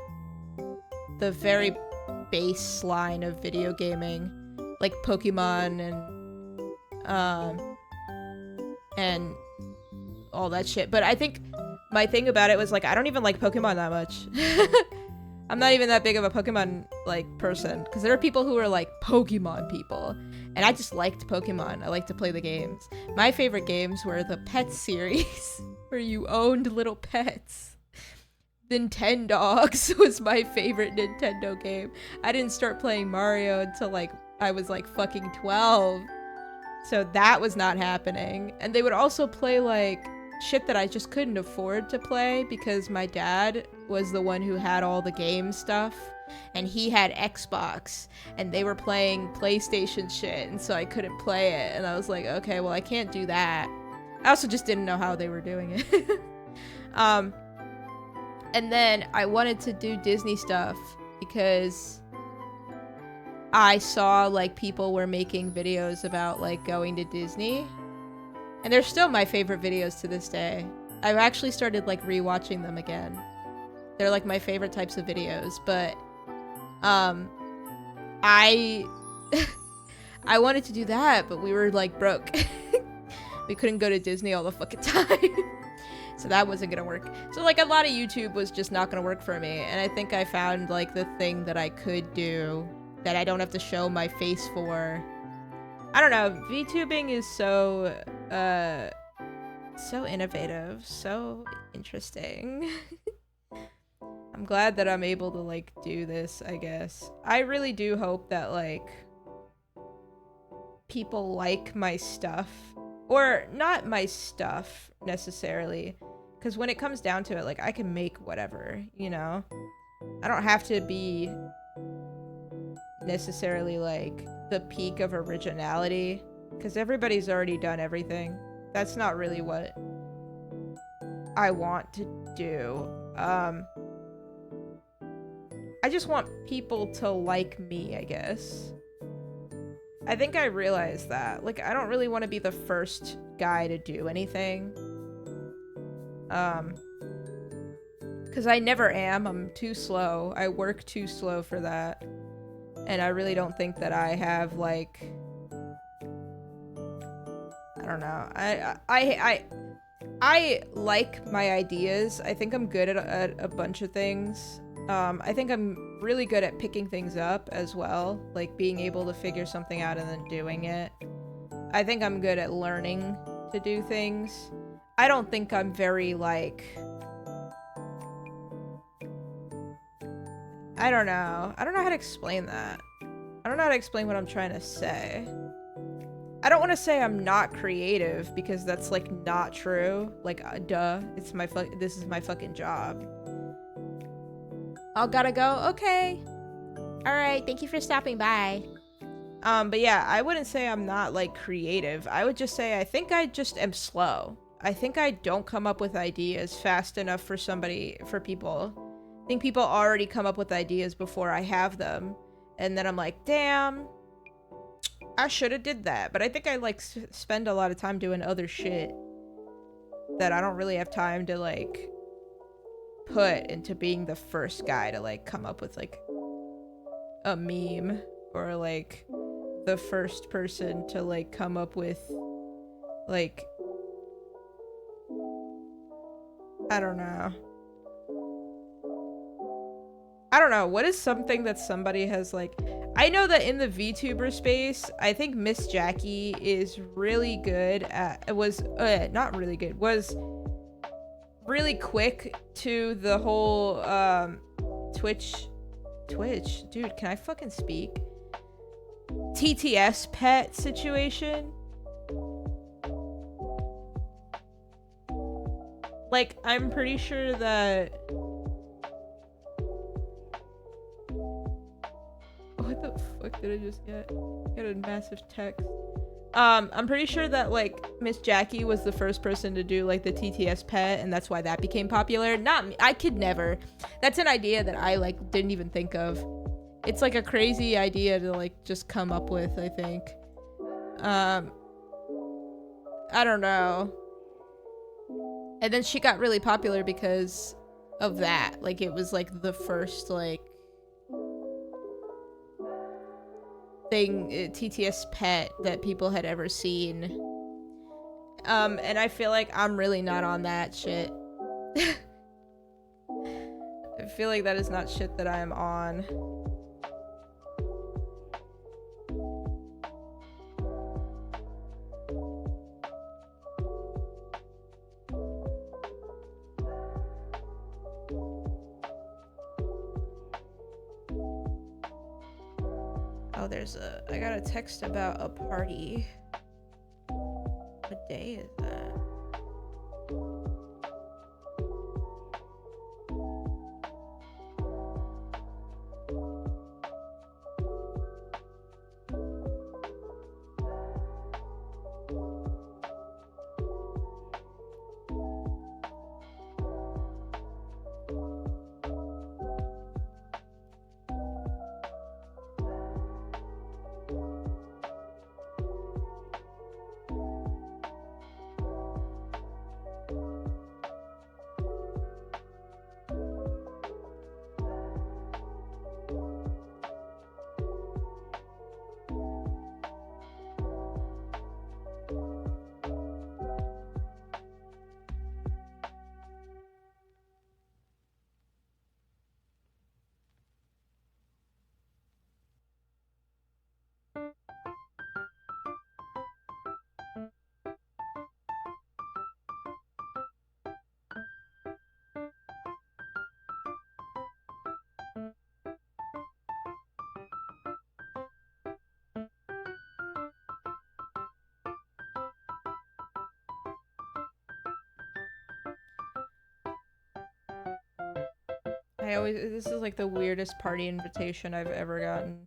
very baseline of video gaming, like Pokemon and all that shit. But I think my thing about it was like, I don't even like Pokemon that much. I'm not even that big of a Pokemon like person, because there are people who are like Pokemon people, and I just liked Pokemon. I like to play the games. My favorite games were the Pet series where you owned little pets. Nintendogs was my favorite Nintendo game. I didn't start playing Mario until like I was like fucking 12. So that was not happening. And they would also play like shit that I just couldn't afford to play because my dad was the one who had all the game stuff, and he had Xbox, and they were playing PlayStation shit, and so I couldn't play it. And I was like, okay, well, I can't do that. I also just didn't know how they were doing it. And then I wanted to do Disney stuff because I saw like people were making videos about like going to Disney, and they're still my favorite videos to this day. I've actually started like rewatching them again. They're like my favorite types of videos, but I I wanted to do that, but we were like broke. We couldn't go to Disney all the fucking time. So that wasn't gonna work. So like a lot of YouTube was just not gonna work for me, and I think I found like the thing that I could do that I don't have to show my face for. I don't know, VTubing is so innovative, so interesting. I'm glad that I'm able to like do this, I guess. I really do hope that like people like my stuff, or not my stuff necessarily, because when it comes down to it, like I can make whatever, you know? I don't have to be necessarily like the peak of originality, because everybody's already done everything. That's not really what I want to do. I just want people to like me, I guess. I think I realized that. Like, I don't really want to be the first guy to do anything. Because I never am. I'm too slow. I work too slow for that. And I really don't think that I have, like... I don't know. I like my ideas. I think I'm good at a bunch of things. I think I'm really good at picking things up as well. Like, being able to figure something out and then doing it. I think I'm good at learning to do things. I don't think I'm very, like... I don't know. I don't know how to explain that. I don't know how to explain what I'm trying to say. I don't want to say I'm not creative because that's, like, not true. Like, duh. It's my this is my fucking job. I'll gotta go? Okay. Alright, thank you for stopping by. But yeah, I wouldn't say I'm not, like, creative. I would just say I think I just am slow. I think I don't come up with ideas fast enough for people. I think people already come up with ideas before I have them. And then I'm like, damn, I should have did that. But I think I, like, spend a lot of time doing other shit that I don't really have time to, like, put into being the first guy to, like, come up with, like, a meme. Or, like, the first person to, like, come up with, like, I don't know. I don't know. What is something that somebody has, like... I know that in the VTuber space, I think Miss Jackie is really good at... not really good. Was really quick to the whole, Twitch... Dude, can I fucking speak? TTS pet situation. Like, I'm pretty sure that... What the fuck did I just get? I got a massive text. I'm pretty sure that, like, Miss Jackie was the first person to do, like, the TTS pet, and that's why that became popular. Not me. I could never. That's an idea that I, like, didn't even think of. It's, like, a crazy idea to, like, just come up with, I think. I don't know. And then she got really popular because of that. Like, it was, like, the first, like, thing, TTS pet that people had ever seen. And I feel like I'm really not on that shit. I feel like that is not shit that I am on. Oh, I got a text about a party. What day is that? This is like the weirdest party invitation I've ever gotten.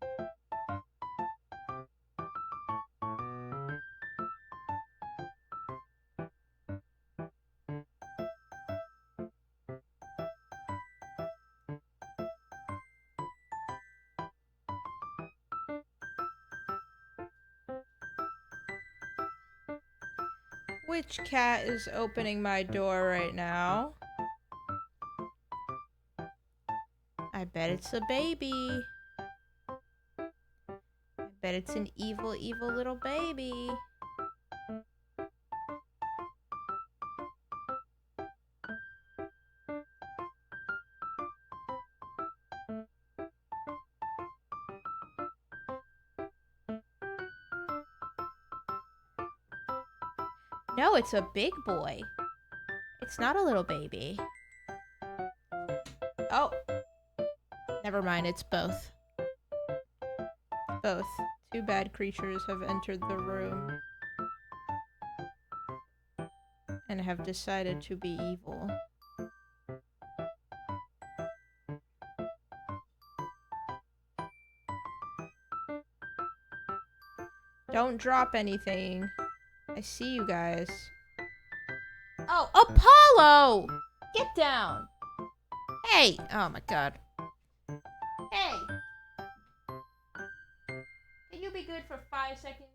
Which cat is opening my door right now? I bet it's a baby. I bet it's an evil, evil little baby. No, it's a big boy. It's not a little baby. Oh. Never mind, it's both. Both. Two bad creatures have entered the room and have decided to be evil. Don't drop anything. I see you guys. Oh, Apollo! Get down! Hey! Oh my god. Hey! Can you be good for 5 seconds?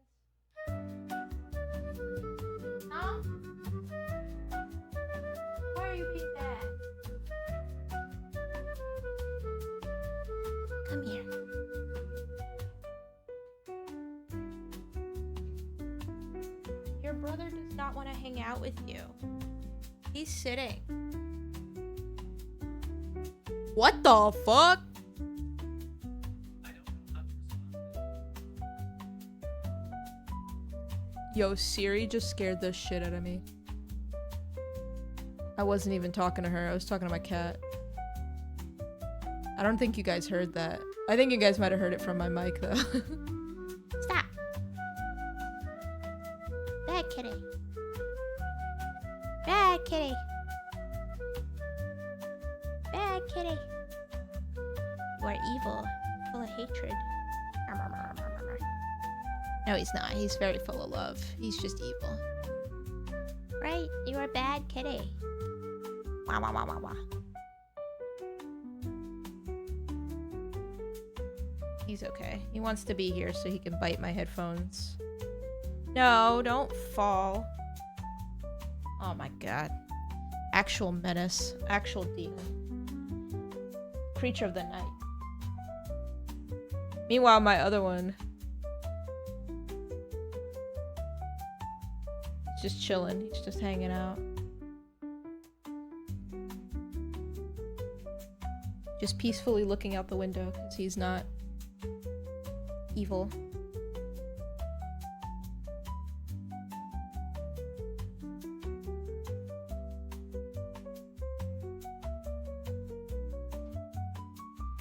Huh? Why are you being bad? Come here. Your brother does not want to hang out with you. He's sitting. What the fuck? Yo, Siri just scared the shit out of me. I wasn't even talking to her. I was talking to my cat. I don't think you guys heard that. I think you guys might have heard it from my mic, though. Stop. Bad kitty. Bad kitty. Bad kitty. You are evil. Full of hatred. No, he's not. He's very full of love. He's just evil. Right? You are a bad kitty. Wah, wah, wah, wah, wah. He's okay. He wants to be here so he can bite my headphones. No, don't fall. Oh my god. Actual menace. Actual demon. Creature of the night. Meanwhile, my other one... just chilling. He's just hanging out. Just peacefully looking out the window because he's not evil.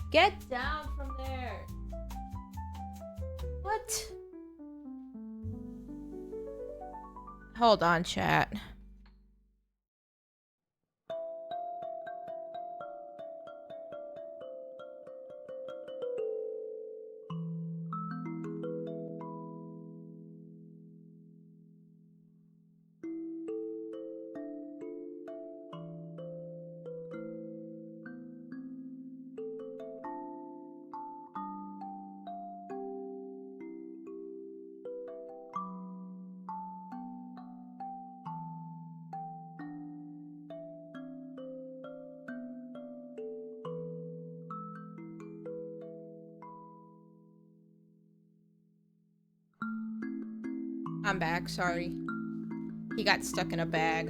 Get down from there. What? Hold on, chat. I'm back, sorry. He got stuck in a bag.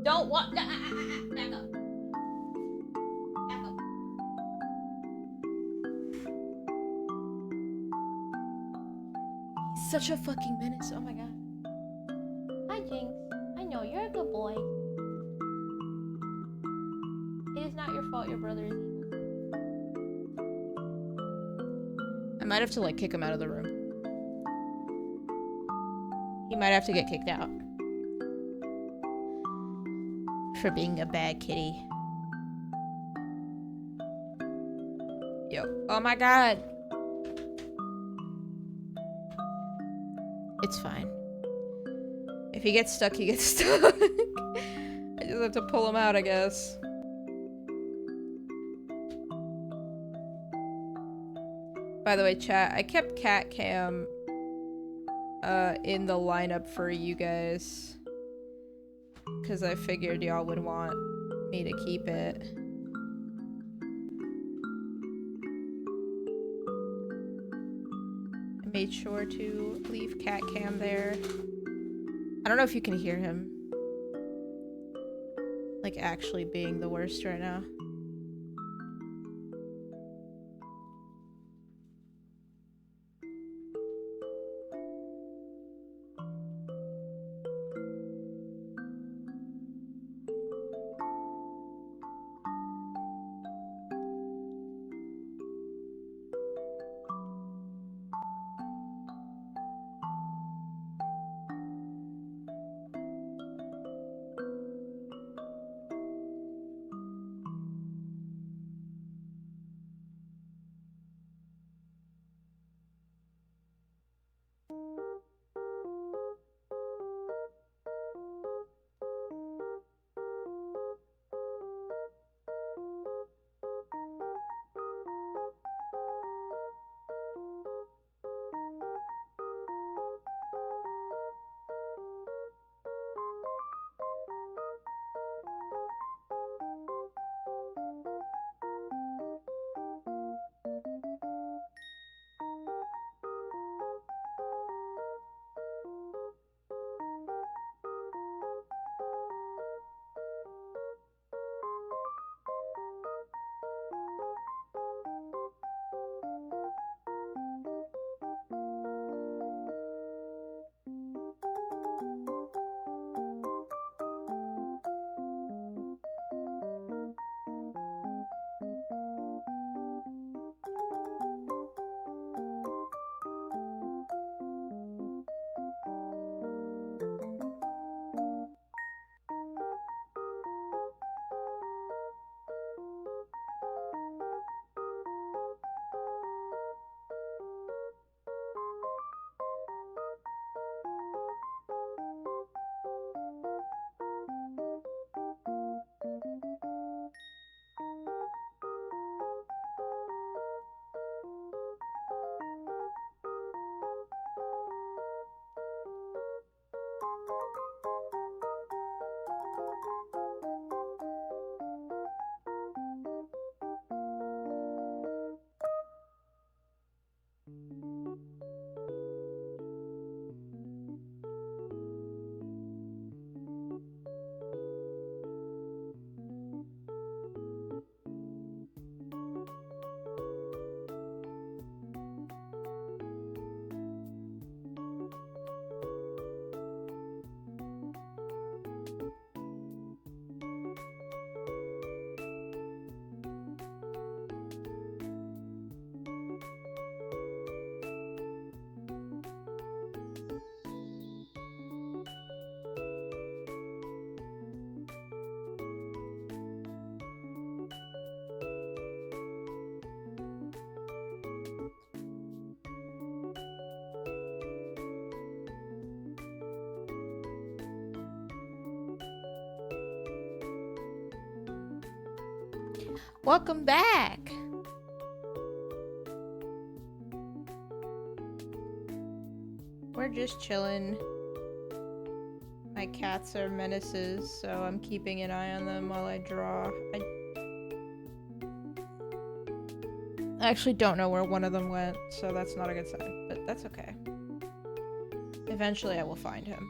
Don't want. Back up. Back up. He's such a fucking menace. Oh my god. Hi, Jinx. I know you're a good boy. It is not your fault your brother is evil. I might have to, like, kick him out of the room. He might have to get kicked out. For being a bad kitty. Yo. Oh my god. It's fine. If he gets stuck, he gets stuck. I just have to pull him out, I guess. By the way, chat, I kept cat cam in the lineup for you guys because I figured y'all would want me to keep it. I made sure to leave cat cam there. I don't know if you can hear him. Like, actually being the worst right now. Welcome back! We're just chilling. My cats are menaces, so I'm keeping an eye on them while I draw. I actually don't know where one of them went, so that's not a good sign, but that's okay. Eventually I will find him.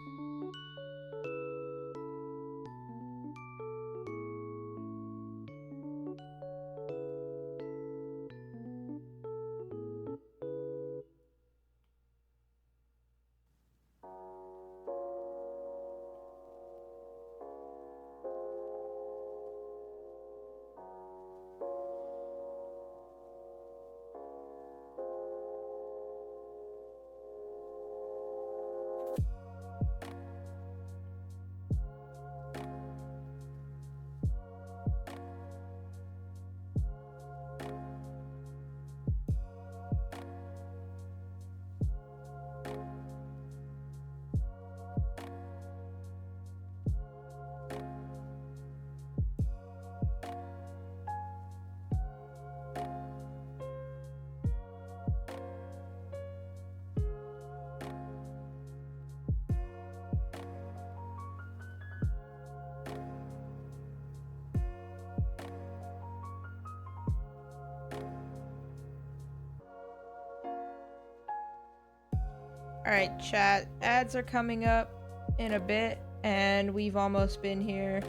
Alright, chat. Ads are coming up in a bit, and we've almost been here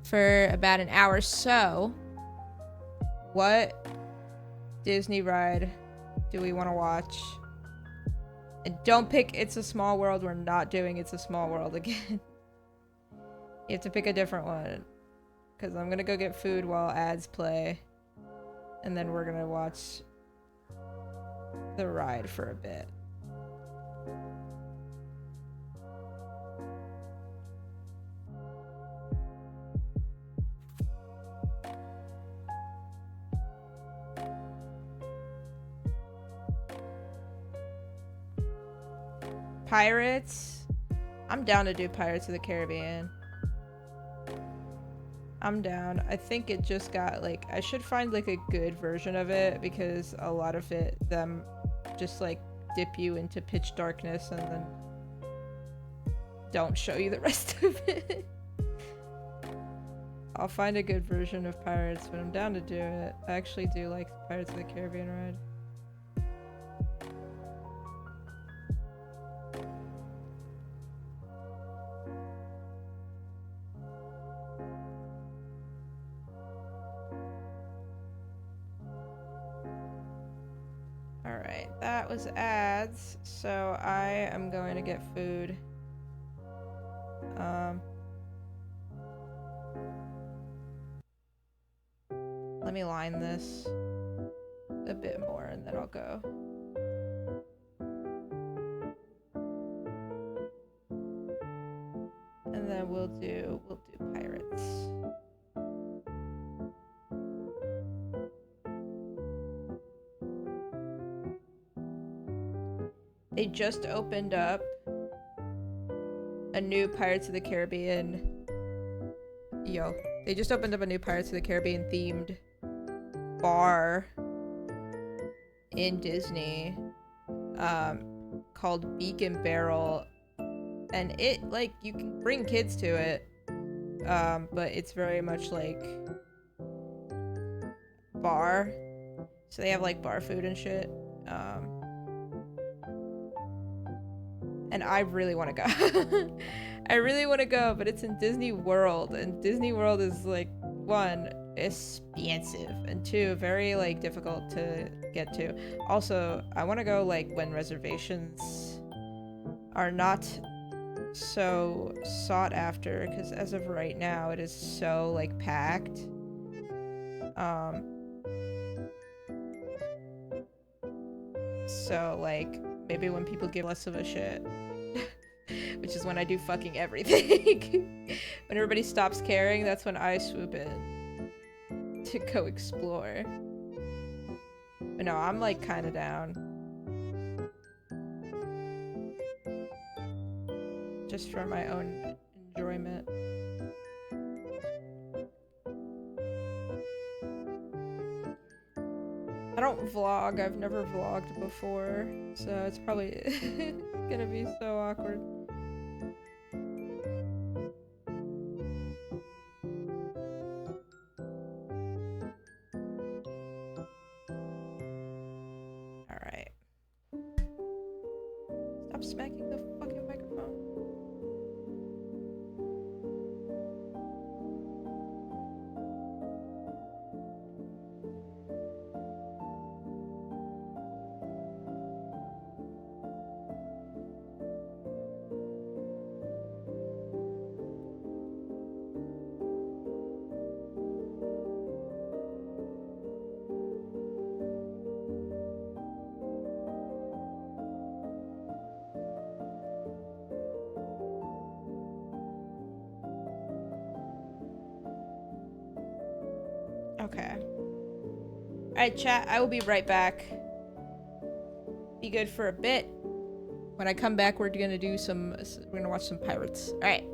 for about an hour. So, what Disney ride do we want to watch? And don't pick It's a Small World. We're not doing It's a Small World again. You have to pick a different one. Because I'm going to go get food while ads play. And then we're going to watch the ride for a bit. Pirates? I'm down to do Pirates of the Caribbean. I'm down. I think it just got, like, I should find, like, a good version of it, because a lot of it, them just, like, dip you into pitch darkness and then don't show you the rest of it. I'll find a good version of Pirates, but I'm down to do it. I actually do like Pirates of the Caribbean ride. Alright, that was ads, so I am going to get food. Let me line this a bit more and then I'll go. And then we'll do Pirates. They just opened up a new Pirates of the Caribbean. They just opened up a new Pirates of the Caribbean themed bar in Disney, called Beacon Barrel, and it, like, you can bring kids to it, but it's very much like bar, so they have like bar food and shit, and I really want to go. I really want to go, but it's in Disney World, and Disney World is, like, one, expensive, and two, very, like, difficult to get to. Also, I want to go, like, when reservations are not so sought after, because as of right now, it is so, like, packed. So, like, maybe when people give less of a shit, which is when I do fucking everything. When everybody stops caring, that's when I swoop in to go explore. But no, I'm, like, kind of down. Just for my own enjoyment. I don't vlog. I've never vlogged before, so it's probably gonna be so awkward. Alright. Stop smacking the fucking microphone. Okay. Alright, chat, I will be right back. Be good for a bit. When I come back, we're gonna watch some Pirates. Alright.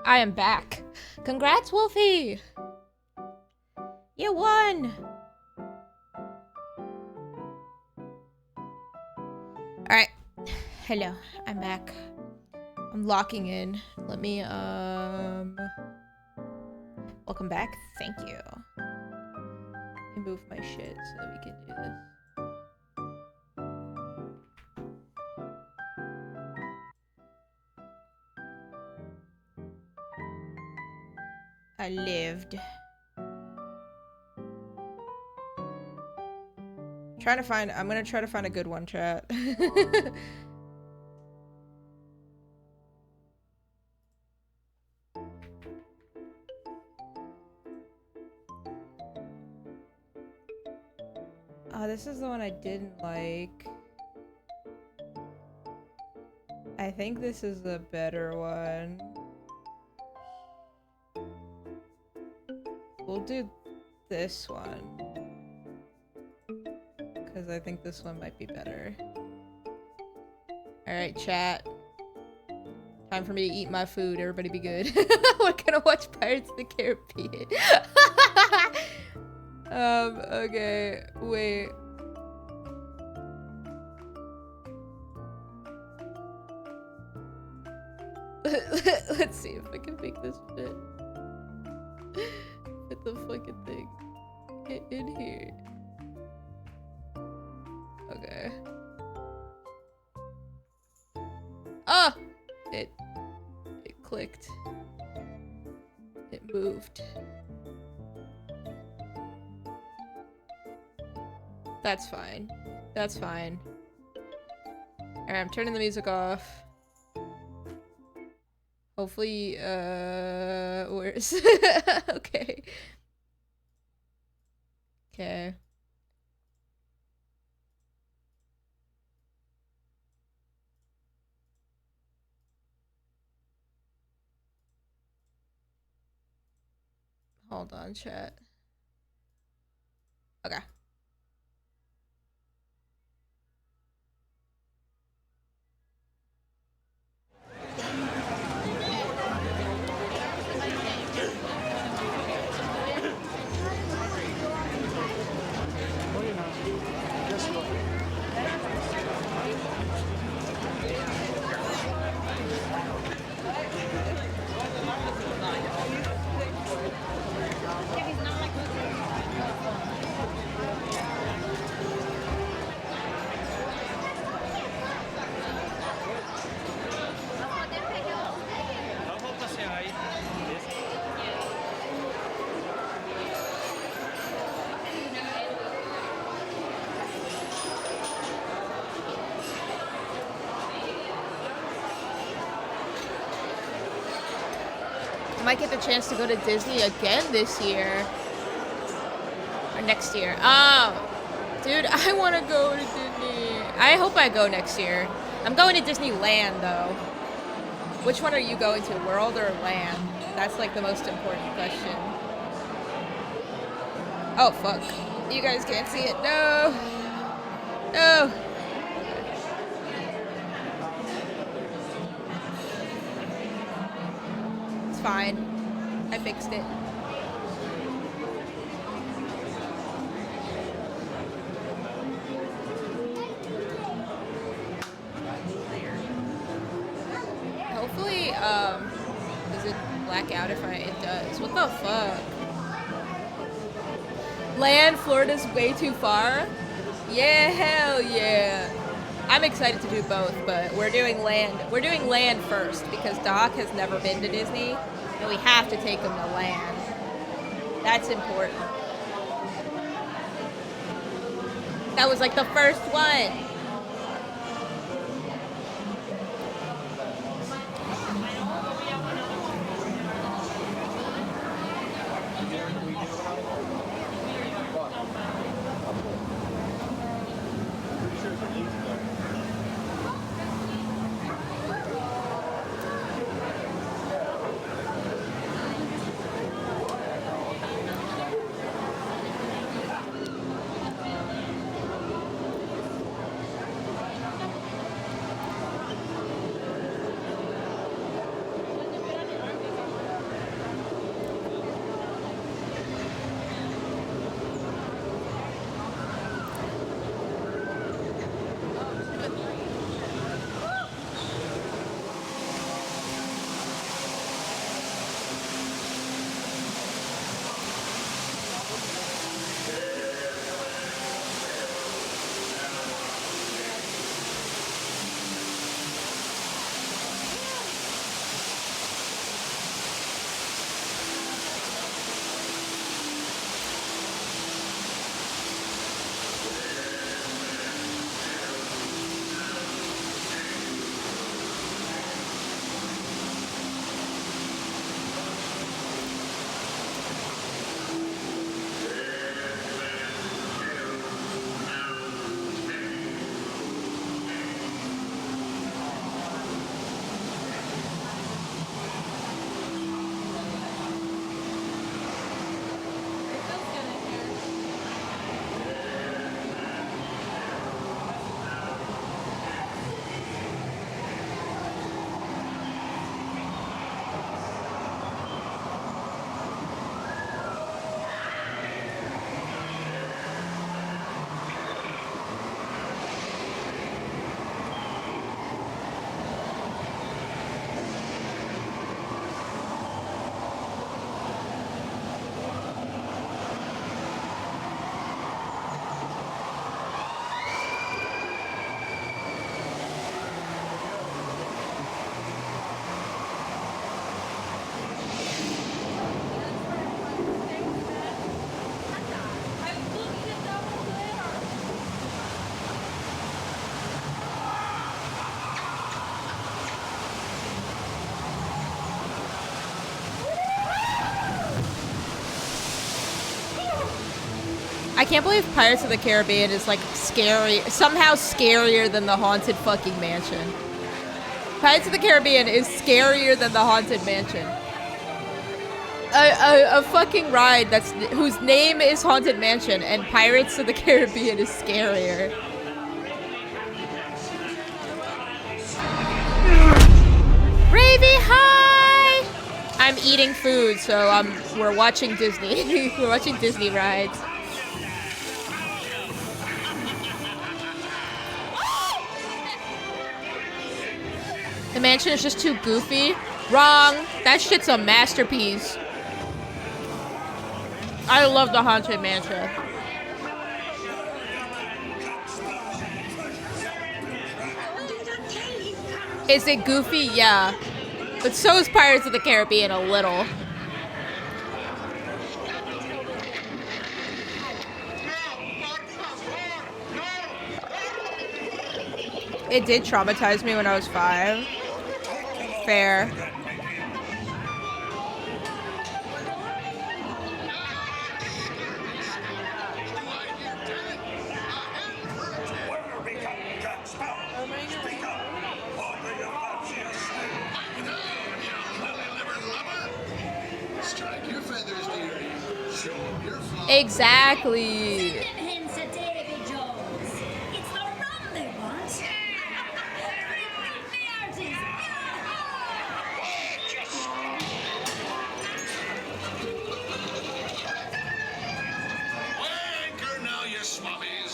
I am back. Congrats, Wolfie! You won! Alright. Hello, I'm back. I'm locking in. Let me, welcome back. Thank you. Let me move my shit so that we can do this. I lived. I'm gonna try to find a good one, chat. Oh, this is the one I didn't like. I think this is the better one. We'll do this one. Because I think this one might be better. Alright, chat. Time for me to eat my food. Everybody be good. We're gonna watch Pirates of the Caribbean. Okay. Wait. Let's see if I can make this fit. Fit the fucking thing. Get in here. Okay. Ah! It clicked. It moved. That's fine. That's fine. Alright, I'm turning the music off. Hopefully, where's... Okay. Okay. Hold on, chat. Okay. Might get the chance to go to Disney again this year. Or next year. Oh, dude, I want to go to Disney. I hope I go next year. I'm going to Disneyland, though. Which one are you going to, World or Land? That's, like, the most important question. Oh, fuck. You guys can't see it. No. No. Fine. I fixed it. Hopefully, does it black out if it does? What the fuck? Land, Florida's way too far? Yeah, hell yeah. I'm excited to do both, but we're doing land. We're doing land first because Doc has never been to Disney, and we have to take him to land. That's important. That was like the first one. I can't believe Pirates of the Caribbean is like scary, somehow scarier than the Haunted fucking Mansion. Pirates of the Caribbean is scarier than the Haunted Mansion. A fucking ride whose name is Haunted Mansion and Pirates of the Caribbean is scarier. Ravy, hi! I'm eating food, so we're watching Disney. We're watching Disney rides. The mansion is just too goofy. Wrong. That shit's a masterpiece. I love the Haunted Mansion. Is it goofy? Yeah. But so is Pirates of the Caribbean a little. It did traumatize me when I was 5. Fair. Exactly.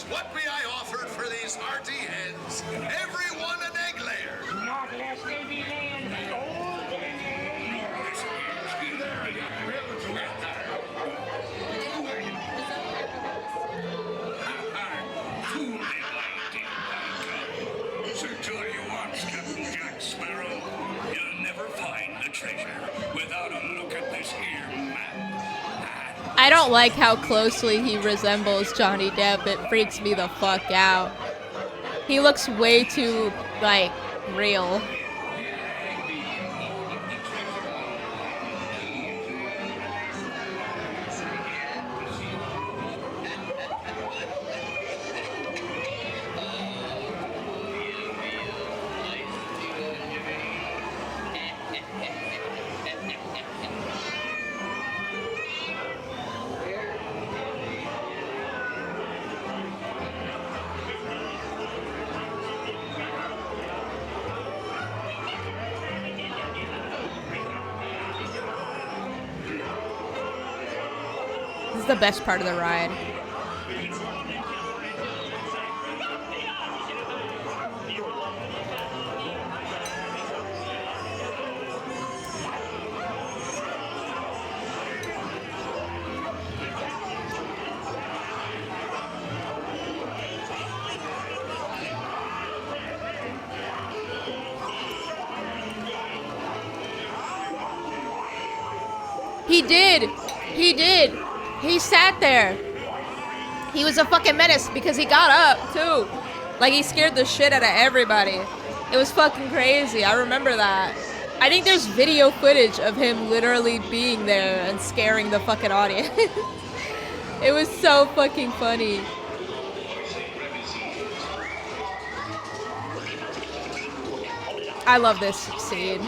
What be I offered for these hearty heads? Everyone an egg layer. Not less they be laying golden eggs. Sir, tell you what, Captain Jack Sparrow, you'll never find the treasure without a look at this here map. I don't like how closely he resembles Johnny Depp. It freaks me the fuck out. He looks way too, like, real. This is the best part of the ride. He did! He did! He sat there. He was a fucking menace because he got up, too. Like, he scared the shit out of everybody. It was fucking crazy. I remember that. I think there's video footage of him literally being there and scaring the fucking audience. It was so fucking funny. I love this scene.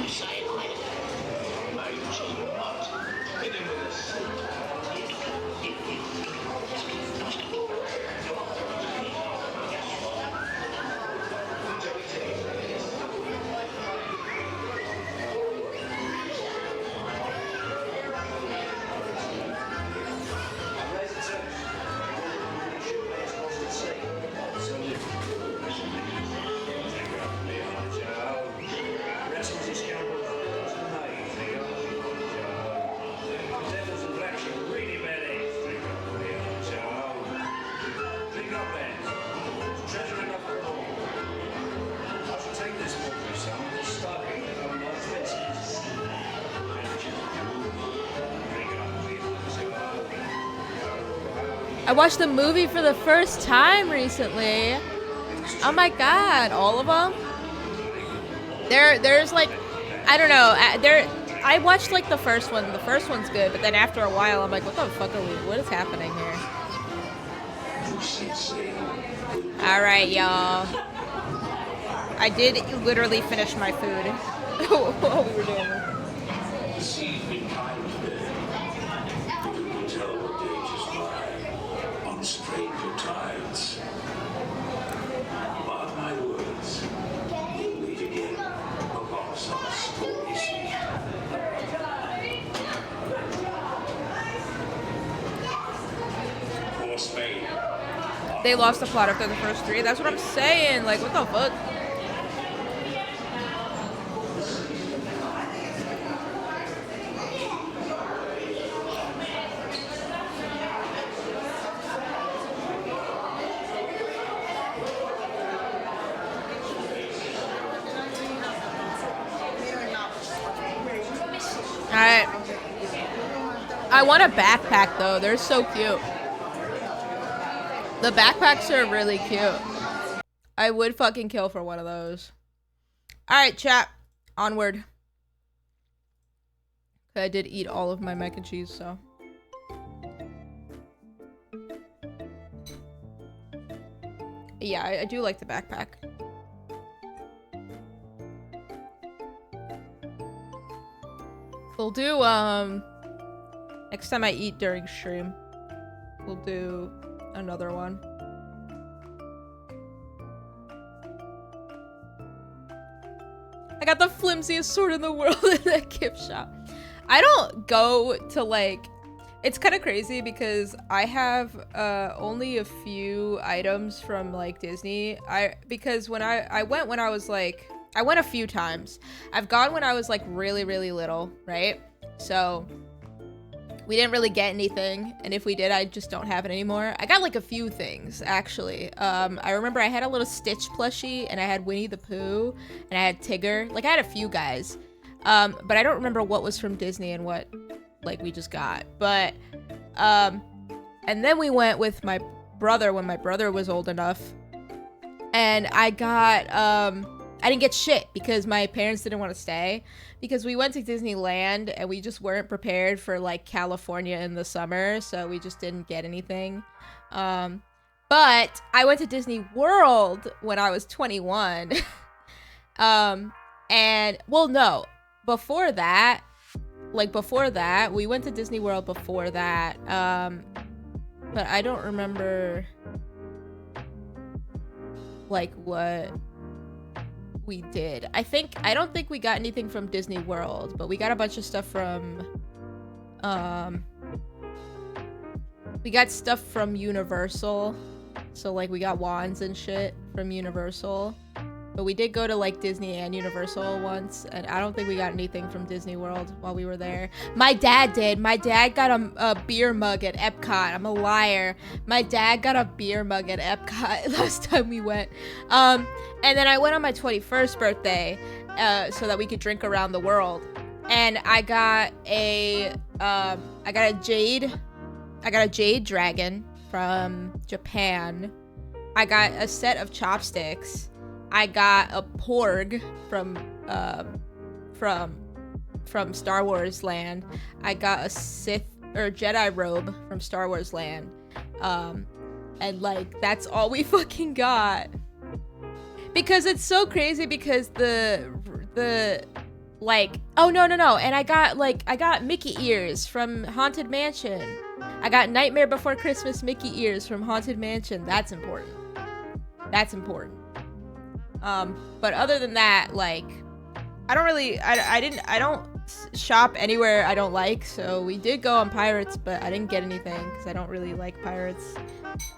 I watched the movie for the first time recently. Oh my god, all of them? There's like, I don't know, I watched like the first one. The first one's good, but then after a while I'm like, what the fuck what is happening here? All right, y'all. I did literally finish my food while we were doing this. Stranger tides. Mark my words. We'll meet again along some stormy sea. For Spain. They lost the plot after the first 3. That's what I'm saying. Like, what the fuck? Alright. I want a backpack though. They're so cute. The backpacks are really cute. I would fucking kill for one of those. Alright, chat. Onward. I did eat all of my mac and cheese, so. Yeah, I do like the backpack. We'll do, next time I eat during stream, we'll do another one. I got the flimsiest sword in the world in that gift shop. I don't go to, like, it's kind of crazy because I have, only a few items from, like, Disney. Because when I went when I was, like, I went a few times. I've gone when I was like really, really little, right? So we didn't really get anything. And if we did, I just don't have it anymore. I got like a few things, actually. I remember I had a little Stitch plushie and I had Winnie the Pooh and I had Tigger. Like I had a few guys. But I don't remember what was from Disney and what like we just got. But, and then we went with my brother when my brother was old enough. And I got, I didn't get shit because my parents didn't want to stay because we went to Disneyland and we just weren't prepared for like California in the summer, so we just didn't get anything. But I went to Disney World when I was 21. And well, no, before that, we went to Disney World before that. But I don't remember like what we did. I don't think we got anything from Disney World, but we got a bunch of stuff from we got stuff from Universal. So like we got wands and shit from Universal. But we did go to like Disney and Universal once, and I don't think we got anything from Disney World while we were there. My dad did. My dad got a beer mug at Epcot. I'm a liar. My dad got a beer mug at Epcot last time we went. And then I went on my 21st birthday so that we could drink around the world. And I got a jade dragon from Japan. I got a set of chopsticks. I got a porg from Star Wars Land. I got a Sith or Jedi robe from Star Wars Land. And like that's all we fucking got. Because it's so crazy because the like oh no and I got Mickey ears from Haunted Mansion. I got Nightmare Before Christmas Mickey ears from Haunted Mansion. That's important. But other than that, like, I don't shop anywhere I don't like, so we did go on Pirates, but I didn't get anything, because I don't really like Pirates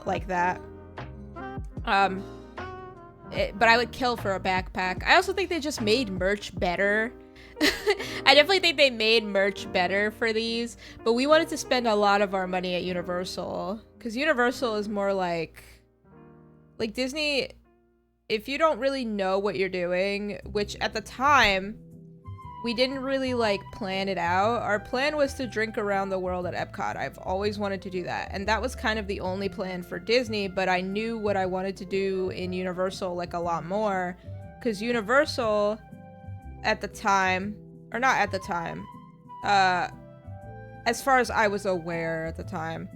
like that. But I would kill for a backpack. I also think they just made merch better. I definitely think they made merch better for these, but we wanted to spend a lot of our money at Universal, because Universal is more like Disney. If you don't really know what you're doing, which at the time, we didn't really like plan it out. Our plan was to drink around the world at Epcot. I've always wanted to do that. And that was kind of the only plan for Disney, but I knew what I wanted to do in Universal like a lot more. Because Universal at the time, or not at the time, as far as I was aware at the time,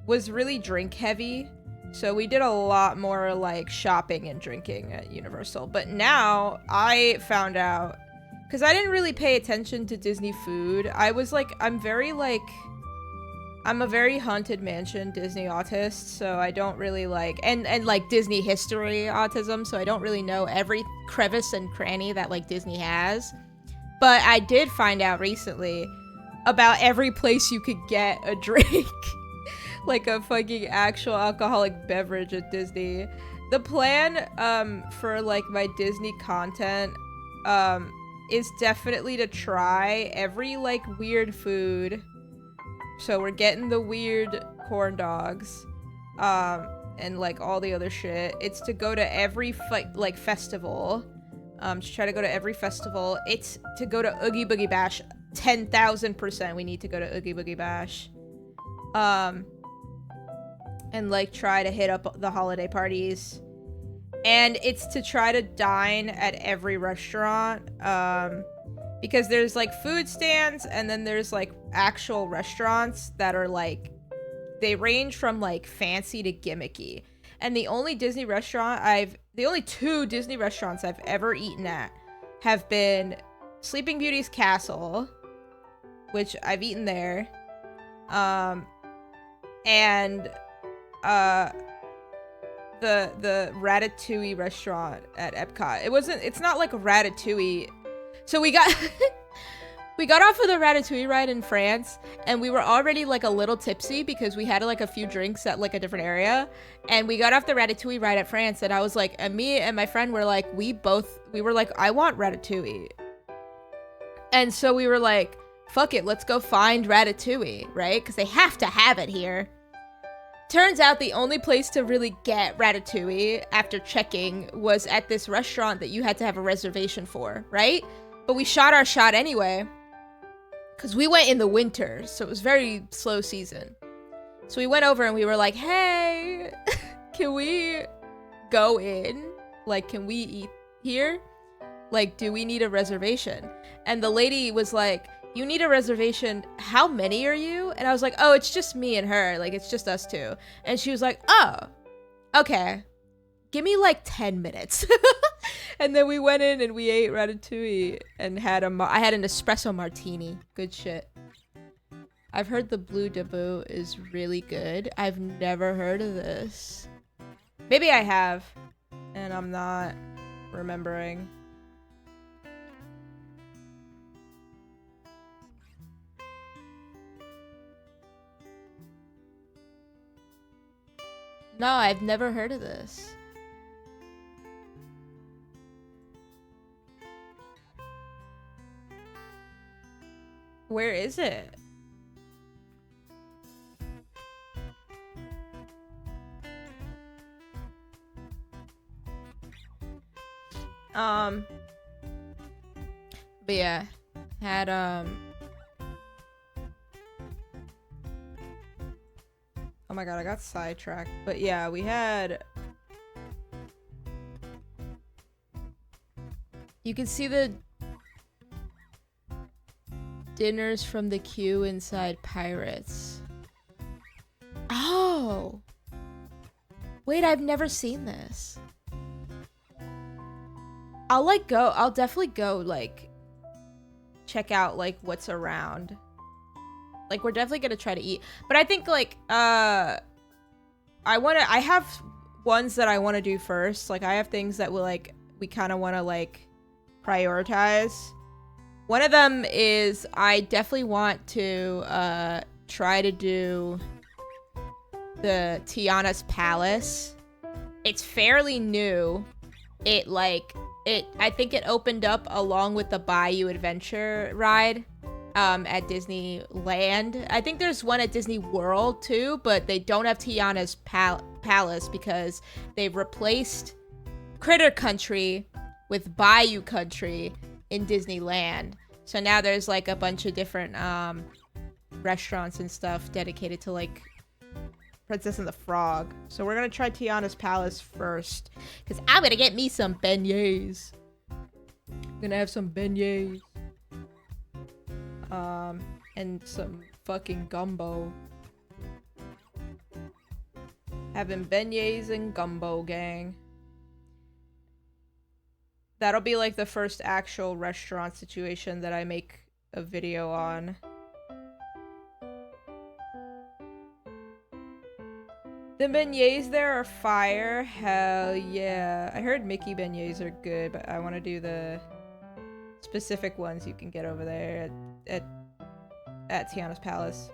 was really drink heavy. So we did a lot more like shopping and drinking at Universal. But now I found out, because I didn't really pay attention to Disney food. I was like, I'm a very Haunted Mansion Disney autist, so I don't really like, and like Disney history autism, so I don't really know every crevice and cranny that like Disney has. But I did find out recently about every place you could get a drink. Like a fucking actual alcoholic beverage at Disney. The plan for like my Disney content is definitely to try every like weird food. So we're getting the weird corn dogs and like all the other shit. It's to go to every like festival. To try to go to every festival. It's to go to Oogie Boogie Bash. 10,000% we need to go to Oogie Boogie Bash. And like try to hit up the holiday parties. And it's to try to dine at every restaurant. Because there's like food stands and then there's like actual restaurants that are like, they range from like fancy to gimmicky. And the only two Disney restaurants I've ever eaten at have been Sleeping Beauty's Castle, which I've eaten there, and the Ratatouille restaurant at Epcot. It's not like a Ratatouille. So we got we got off of the Ratatouille ride in France, and we were already like a little tipsy because we had like a few drinks at like a different area, and we got off the Ratatouille ride at France, and I was like, and me and my friend were like, we were like, I want Ratatouille. And so we were like, fuck it, let's go find Ratatouille, right? Because they have to have it here. Turns out the only place to really get Ratatouille after checking was at this restaurant that you had to have a reservation for, right? But we shot our shot anyway, because we went in the winter, so it was very slow season. So we went over and we were like, hey, can we go in? Like, can we eat here? Like, do we need a reservation? And the lady was like, you need a reservation. How many are you? And I was like, oh, it's just me and her. Like, it's just us two. And she was like, oh, okay. Give me like 10 minutes. And then we went in and we ate Ratatouille and I had an espresso martini. Good shit. I've heard the Blue Debut is really good. I've never heard of this. Maybe I have, and I'm not remembering. No, I've never heard of this. Where is it? But yeah, had oh my god, I got sidetracked. But yeah, we had, you can see the dinners from the queue inside Pirates. Oh! Wait, I've never seen this. I'll definitely go, like, check out, like, what's around. Like, we're definitely gonna try to eat. But I think, like, I have ones that I want to do first. Like, I have things that we kind of want to, like, prioritize. One of them is I definitely want to try to do the Tiana's Palace. It's fairly new. I think it opened up along with the Bayou Adventure ride at Disneyland. I think there's one at Disney World too, but they don't have Tiana's Palace because they've replaced Critter Country with Bayou Country in Disneyland. So now there's like a bunch of different restaurants and stuff dedicated to like Princess and the Frog. So we're gonna try Tiana's Palace first, because I'm gonna get me some beignets. I'm gonna have some beignets. And some fucking gumbo. Having beignets and gumbo, gang. That'll be like the first actual restaurant situation that I make a video on. The beignets there are fire. Hell yeah. I heard Mickey beignets are good, but I want to do the specific ones you can get over there at Tiana's Palace.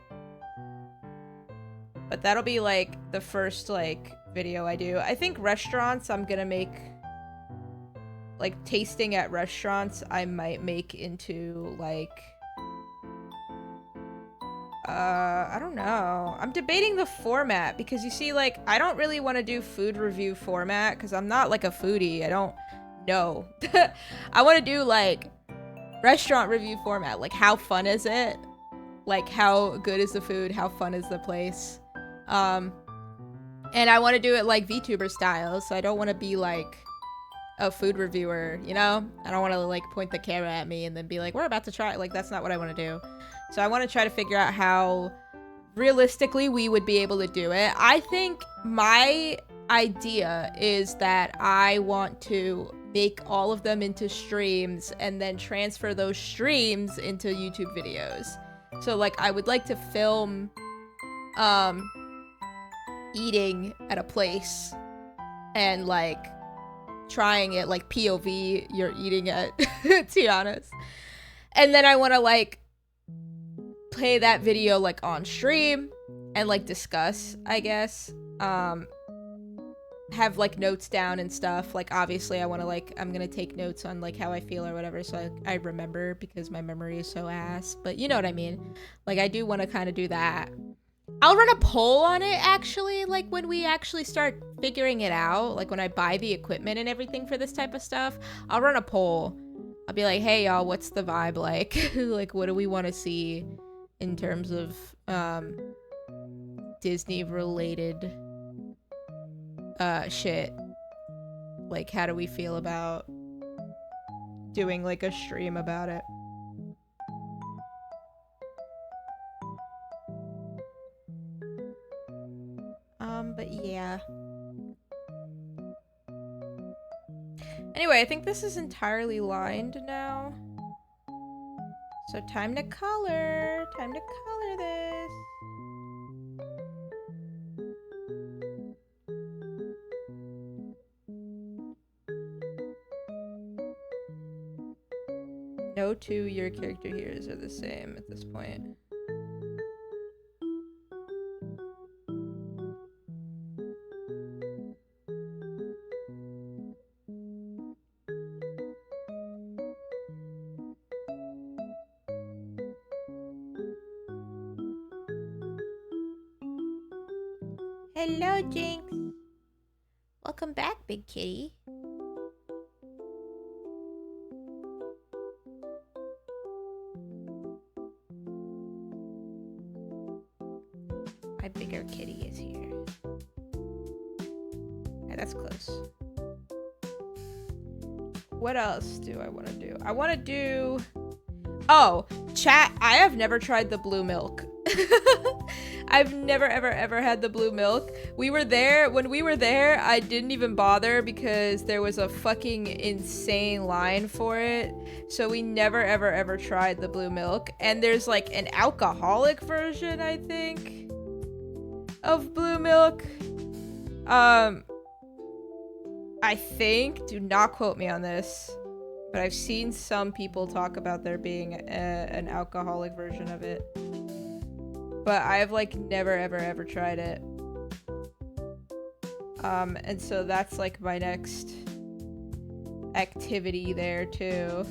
But that'll be like the first like video I do. I think restaurants I'm gonna make, like tasting at restaurants I might make into like I don't know. I'm debating the format because you see, like, I don't really want to do food review format because I'm not like a foodie. I don't know. I want to do like restaurant review format. Like, how fun is it? Like, how good is the food? How fun is the place? And I want to do it like VTuber style. So I don't want to be like a food reviewer, you know? I don't want to like point the camera at me and then be like, we're about to try it. Like, that's not what I want to do. So I want to try to figure out how realistically we would be able to do it. I think my idea is that I want to make all of them into streams and then transfer those streams into YouTube videos. So like I would like to film eating at a place and like trying it, like POV, you're eating at Tiana's. And then I want to like play that video like on stream and like discuss, I guess. Have like notes down and stuff. Like obviously I want to like, I'm gonna take notes on like how I feel or whatever so I remember because my memory is so ass. But you know what I mean? Like I do want to kind of do that. I'll run a poll on it actually, like when we actually start figuring it out, like when I buy the equipment and everything for this type of stuff, I'll run a poll. I'll be like, hey y'all, what's the vibe like? Like what do we want to see in terms of Disney related shit? Like how do we feel about doing like a stream about it? But yeah. Anyway, I think this is entirely lined now. So time to color. Time to color this. No two your character heroes are the same at this point. Hello, Jinx. Welcome back, big kitty. My bigger kitty is here. Okay, that's close. What else do I want to do? I want to do... Oh, chat, I have never tried the blue milk. I've never ever had the blue milk. When we were there, I didn't even bother because there was a fucking insane line for it. So we never ever tried the blue milk. And there's like an alcoholic version, I think, of blue milk. I think, do not quote me on this, but I've seen some people talk about there being an alcoholic version of it. But I've like never ever tried it. And so that's like my next activity there too.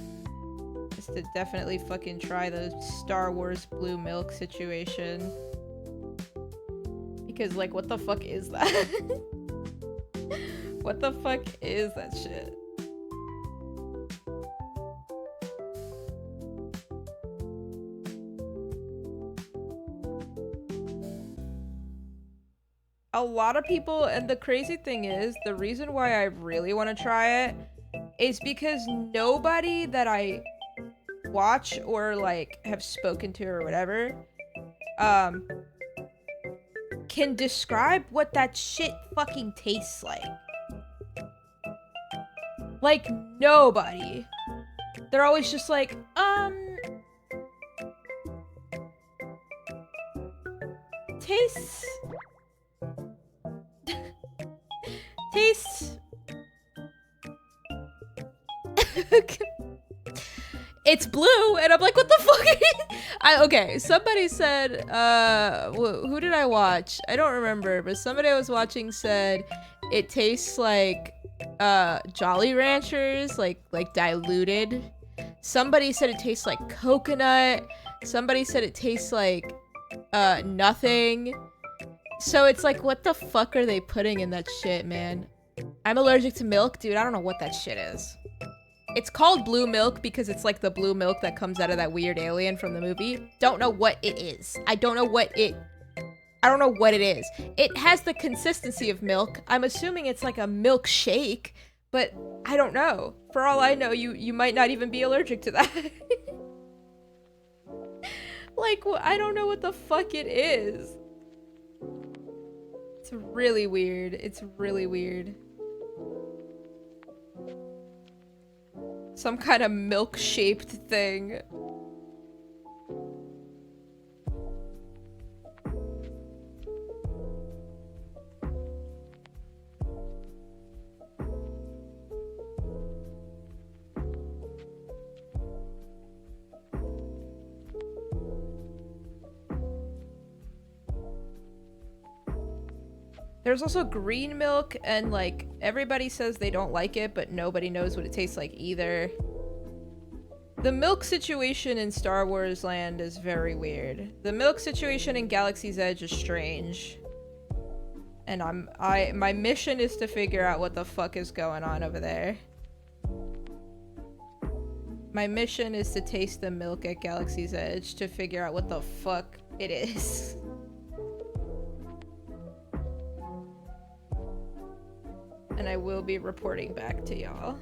Is to definitely fucking try the Star Wars blue milk situation. Because like what the fuck is that? What the fuck is that shit? A lot of people, and the crazy thing is, the reason why I really want to try it is because nobody that I watch or like have spoken to or whatever can describe what that shit fucking tastes like. Like, nobody. They're always just like, tastes... tastes... It's blue, and I'm like, what the fuck? Okay, somebody said, who did I watch? I don't remember, but somebody I was watching said it tastes like, Jolly Ranchers, like diluted. Somebody said it tastes like coconut. Somebody said it tastes like, nothing. So it's like, what the fuck are they putting in that shit, man? I'm allergic to milk, dude. I don't know what that shit is. It's called blue milk because it's like the blue milk that comes out of that weird alien from the movie. Don't know what it is. I don't know what it is. It has the consistency of milk. I'm assuming it's like a milkshake, but I don't know. For all I know, you might not even be allergic to that. Like, I don't know what the fuck it is. It's really weird. It's really weird. Some kind of milk-shaped thing. There's also green milk, and like everybody says they don't like it, but nobody knows what it tastes like either. The milk situation in Star Wars land is very weird. The milk situation in Galaxy's Edge is strange. And my mission is to figure out what the fuck is going on over there. My mission is to taste the milk at Galaxy's Edge to figure out what the fuck it is. And I will be reporting back to y'all.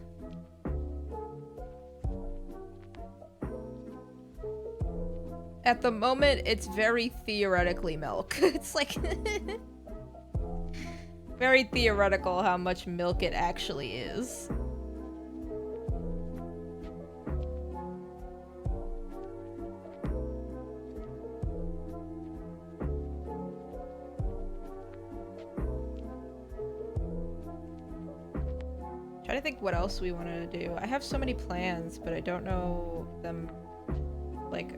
At the moment, it's very theoretically milk. It's like very theoretical how much milk it actually is. Trying to think what else we want to do. I have so many plans, but I don't know them like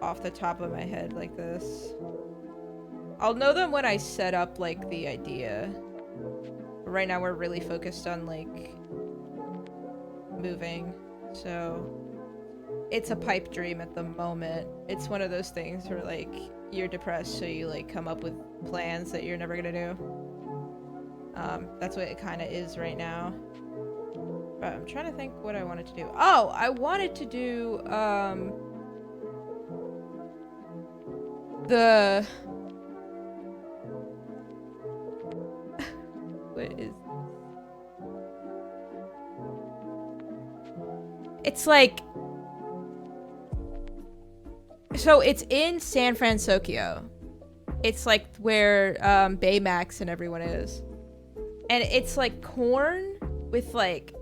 off the top of my head like this. I'll know them when I set up like the idea. But right now we're really focused on like moving, so it's a pipe dream at the moment. It's one of those things where like you're depressed, so you like come up with plans that you're never gonna do. That's what it kind of is right now. But I'm trying to think what I wanted to do. Oh, I wanted to do the what is it's like, so it's in San Francisco. It's like where Baymax and everyone is. And it's like corn with like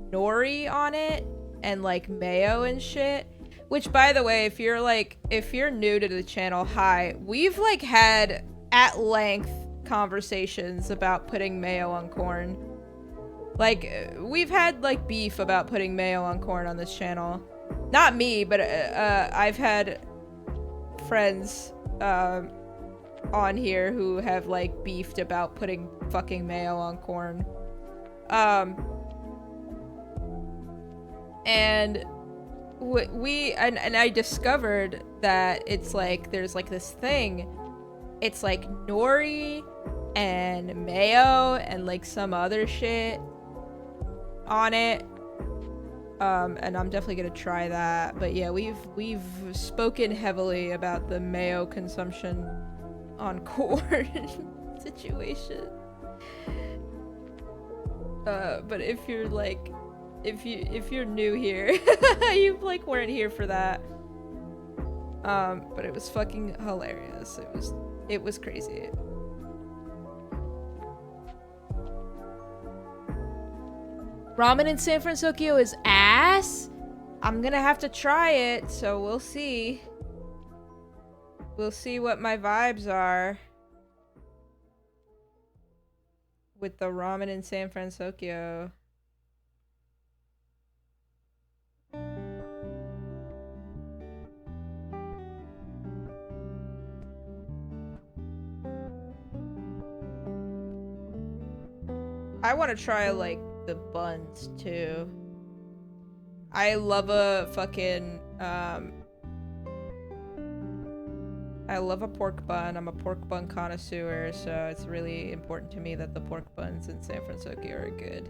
nori on it and like mayo and shit. Which, by the way, if you're new to the channel, hi. We've like had at length conversations about putting mayo on corn. Like, we've had like beef about putting mayo on corn on this channel. Not me, but I've had friends on here who have like beefed about putting fucking mayo on corn. And and I discovered that it's like there's like this thing. It's like nori and mayo and like some other shit on it. And I'm definitely gonna try that. But yeah, we've spoken heavily about the mayo consumption on corn situation. But if you're like, if you're new here, you like weren't here for that. But it was fucking hilarious. It was It was crazy. Ramen in San Francisco is ass? I'm gonna have to try it, so we'll see. We'll see what my vibes are with the ramen in San Francisco. I want to try, like, the buns, too. I love a fucking, I love a pork bun. I'm a pork bun connoisseur, so it's really important to me that the pork buns in San Francisco are good.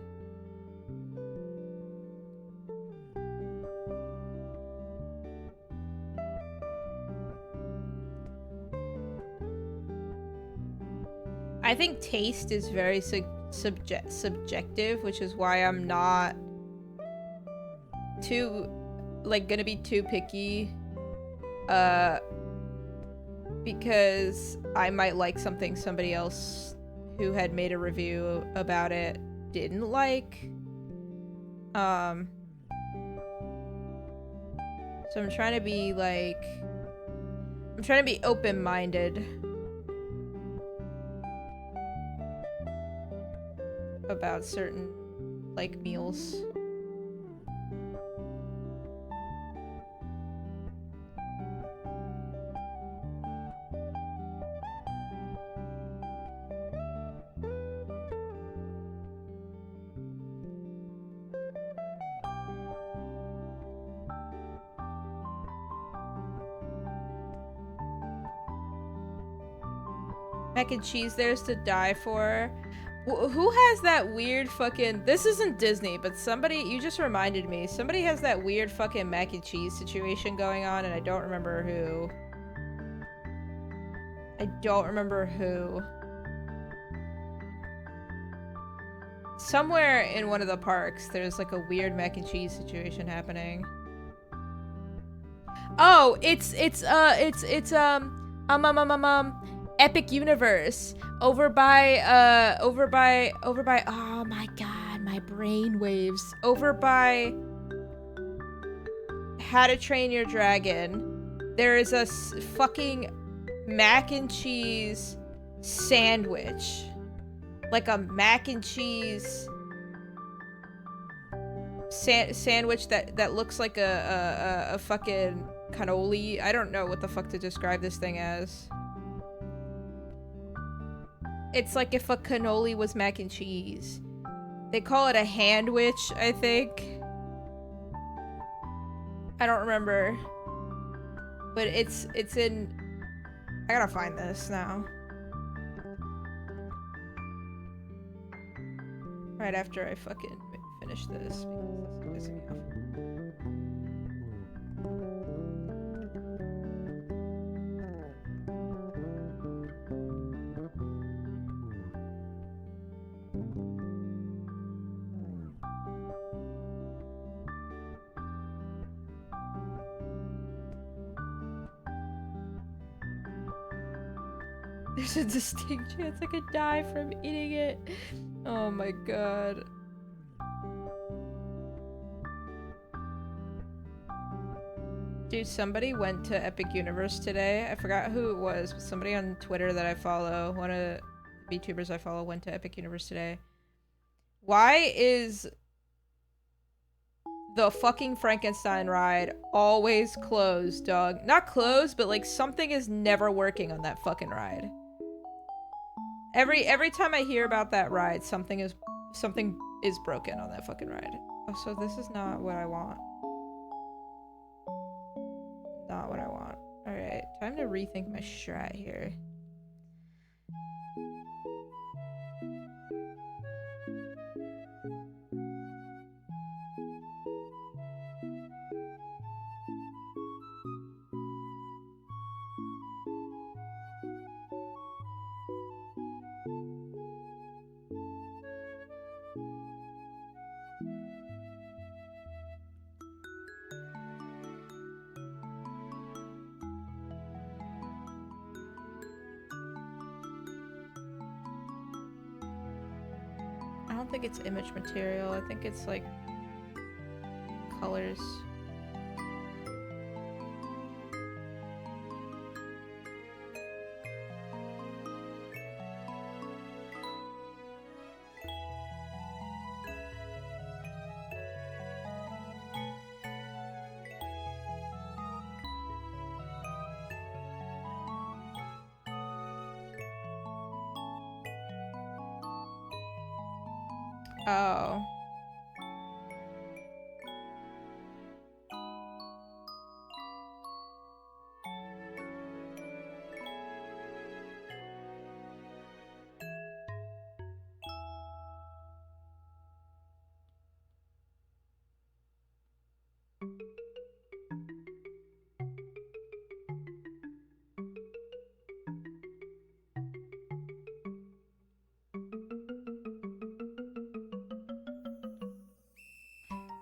I think taste is very subjective, which is why I'm not too, like, gonna be too picky. Because I might like something somebody else who had made a review about it didn't like. So I'm trying to be, like, I'm trying to be open-minded about certain, like, meals. Mac and cheese there's to die for. Who has that weird fucking... This isn't Disney, but somebody... You just reminded me. Somebody has that weird fucking mac and cheese situation going on, and I don't remember who. I don't remember who. Somewhere in one of the parks, there's like a weird mac and cheese situation happening. Oh, it's Epic Universe over by oh my god, my brain waves. Over by How to Train Your Dragon. There is a fucking mac and cheese sandwich. Like a mac and cheese sandwich that looks like a fucking cannoli. I don't know what the fuck to describe this thing as. It's like if a cannoli was mac and cheese. They call it a handwich, I think. I don't remember. But it's in... I gotta find this now. Right after I fucking finish this. Because this is pissing me off. There's a distinct chance I could die from eating it. Oh my god. Dude, somebody went to Epic Universe today. I forgot who it was, but somebody on Twitter that I follow, one of the VTubers I follow, went to Epic Universe today. Why is the fucking Frankenstein ride always closed, dog? Not closed, but like something is never working on that fucking ride. Every time I hear about that ride, something is broken on that fucking ride. Oh, so this is not what I want. Not what I want. Alright, time to rethink my strat here. don't think it's image material. I think it's like colors. Oh.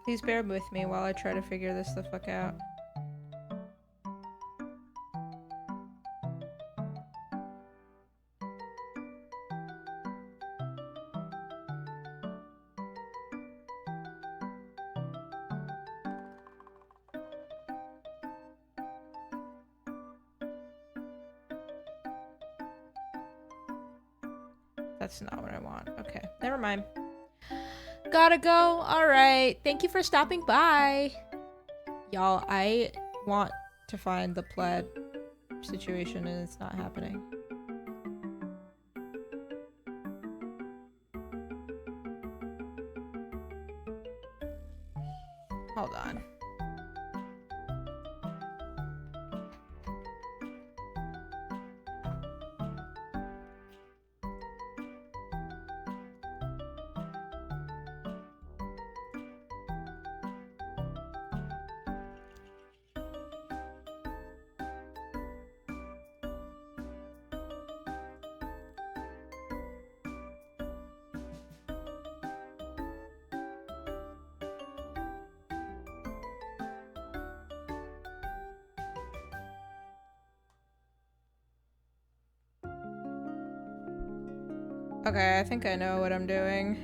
Please bear with me while I try to figure this the fuck out. That's not what I want. Okay, never mind. Gotta go. All right. Thank you for stopping by. Y'all, I want to find the plaid situation and it's not happening. Hold on. Okay, I think I know what I'm doing.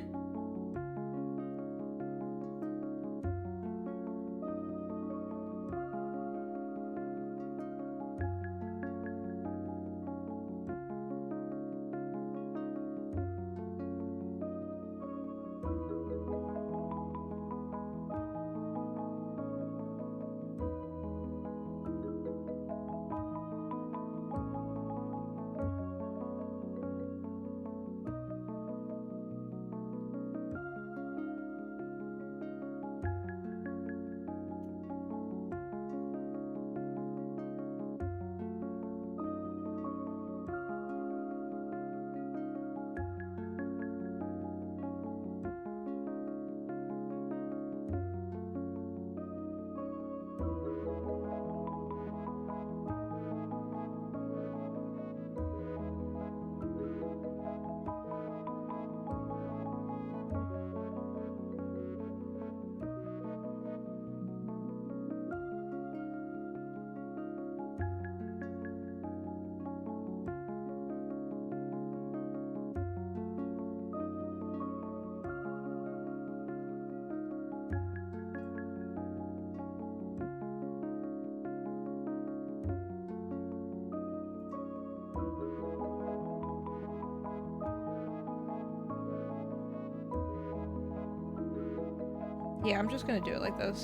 Yeah, I'm just gonna do it like this.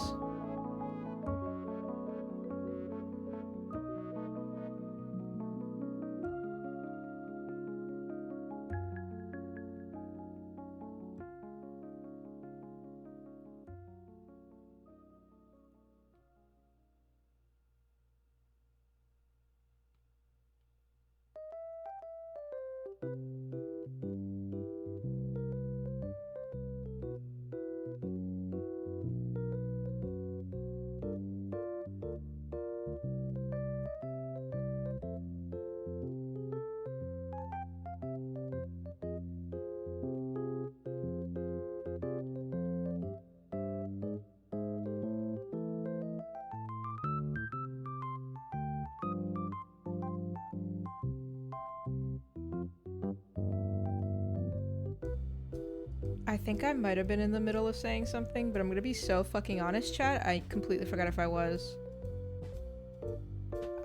I think I might have been in the middle of saying something, but I'm gonna be so fucking honest, chat. I completely forgot if I was.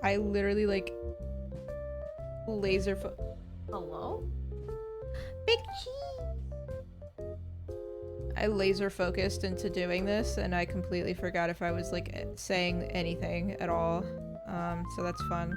I literally, like, Hello? Big cheese! I laser focused into doing this, and I completely forgot if I was, like, saying anything at all. So that's fun.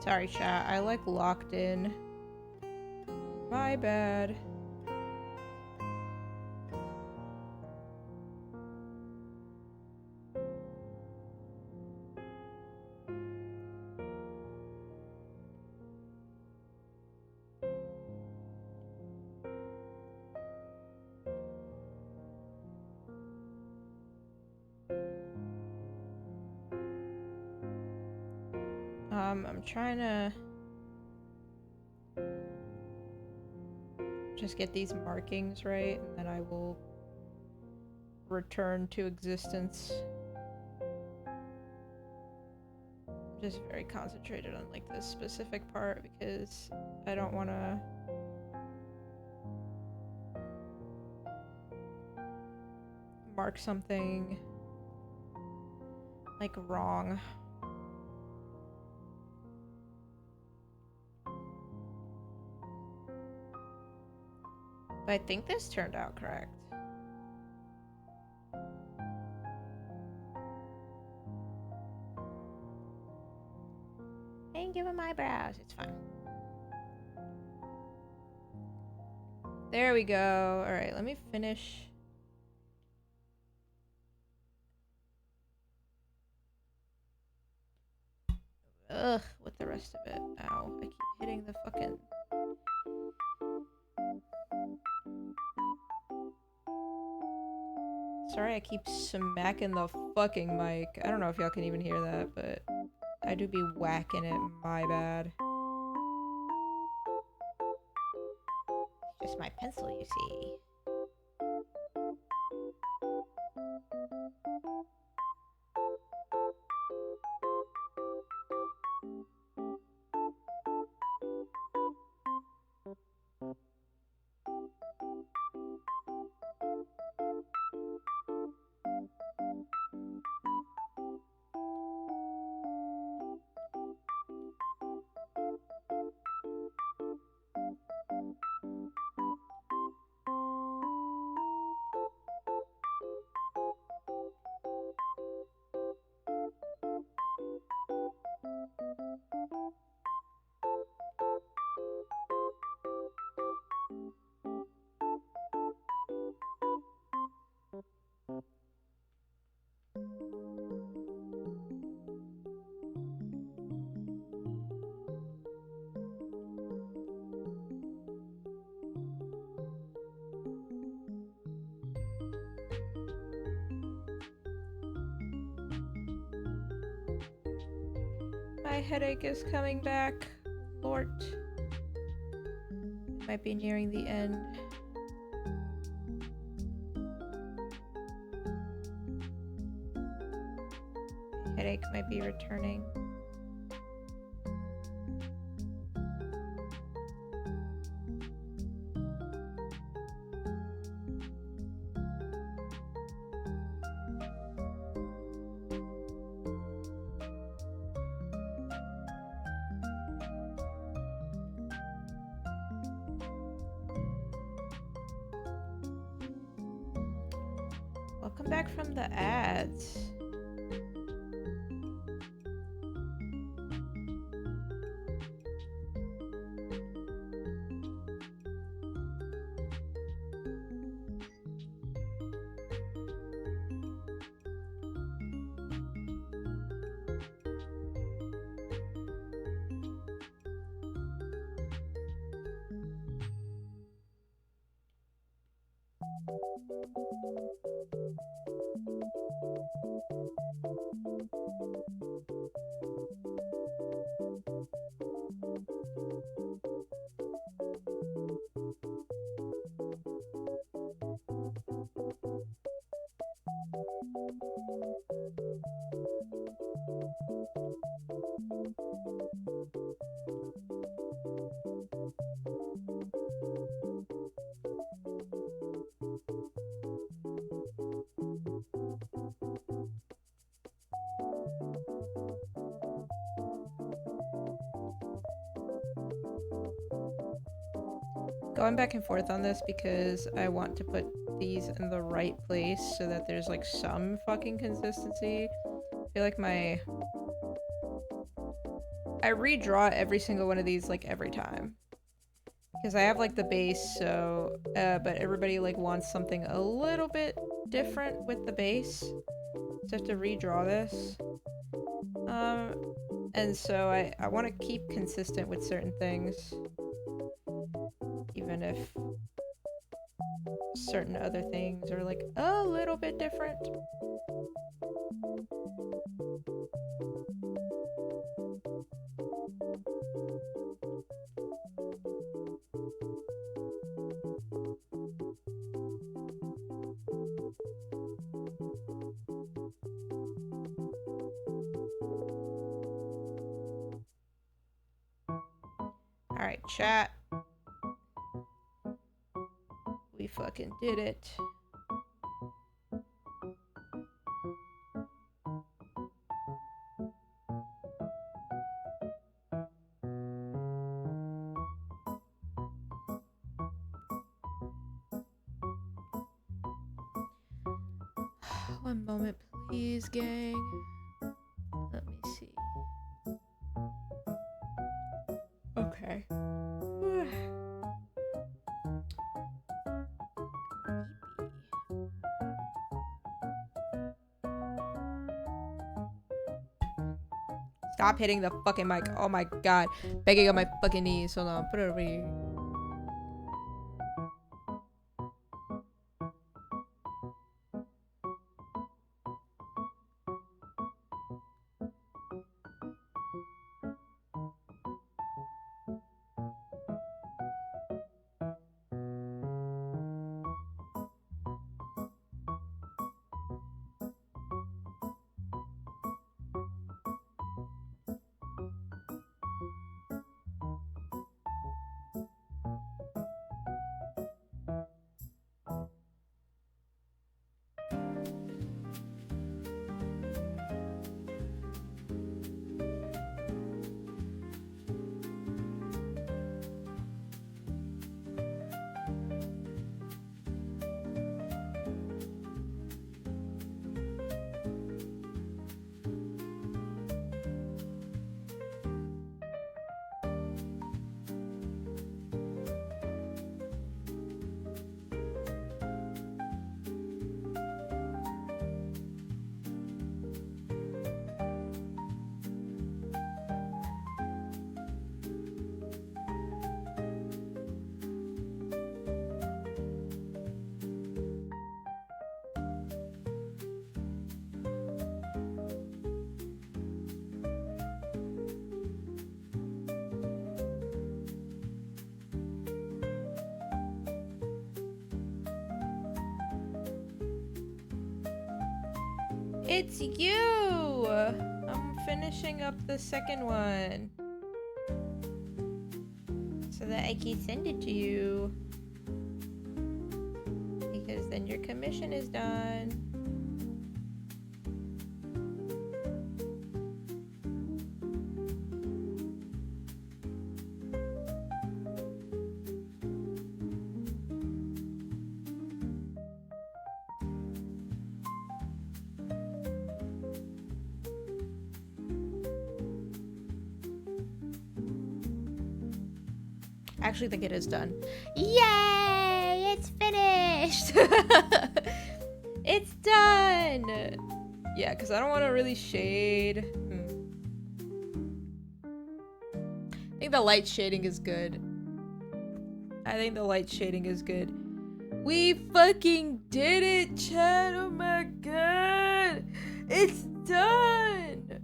Sorry, chat. I like locked in. My bad. I'm trying to just get these markings right, and then I will return to existence. I'm just very concentrated on like this specific part because I don't want to mark something like wrong. But I think this turned out correct. I ain't giving my eyebrows. It's fine. There we go. Alright, let me finish. Ugh, with the rest of it. Ow, I keep hitting the fucking... Sorry, I keep smacking the fucking mic. I don't know if y'all can even hear that, but I do be whacking it. My bad. Just my pencil, you see. My headache is coming back, Lord. It might be nearing the end. Headache might be returning. Welcome back from the ads. Going back and forth on this because I want to put these in the right place so that there's like some fucking consistency. I feel like my I redraw every single one of these like every time. Because I have like the base, so but everybody like wants something a little bit different with the base. So I have to redraw this. And so I want to keep consistent with certain things. Even if certain other things are like a little bit different. Alright, chat. We fucking did it. One moment, please, gang. Let me see. Okay. Stop hitting the fucking mic. Oh my god. Begging on my fucking knees. Hold on. Put it over here. It's you! I'm finishing up the second one. So that I can send it to you. Because then your commission is done. I actually think it is done. Yay! It's finished! It's done! Yeah, because I don't want to really shade. I think the light shading is good. I think the light shading is good. We fucking did it, chat! Oh my god! It's done!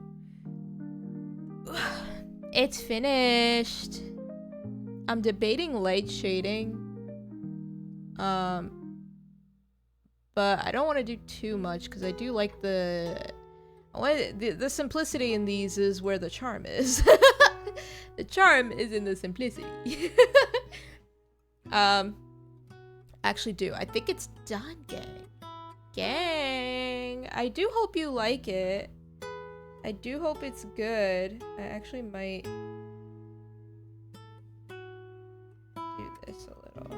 It's finished. I'm debating light shading. But I don't want to do too much because I do like the simplicity in these is where the charm is. The charm is in the simplicity. Actually do. I think it's done, gang. Gang. I do hope you like it. I do hope it's good. I actually might do this a little.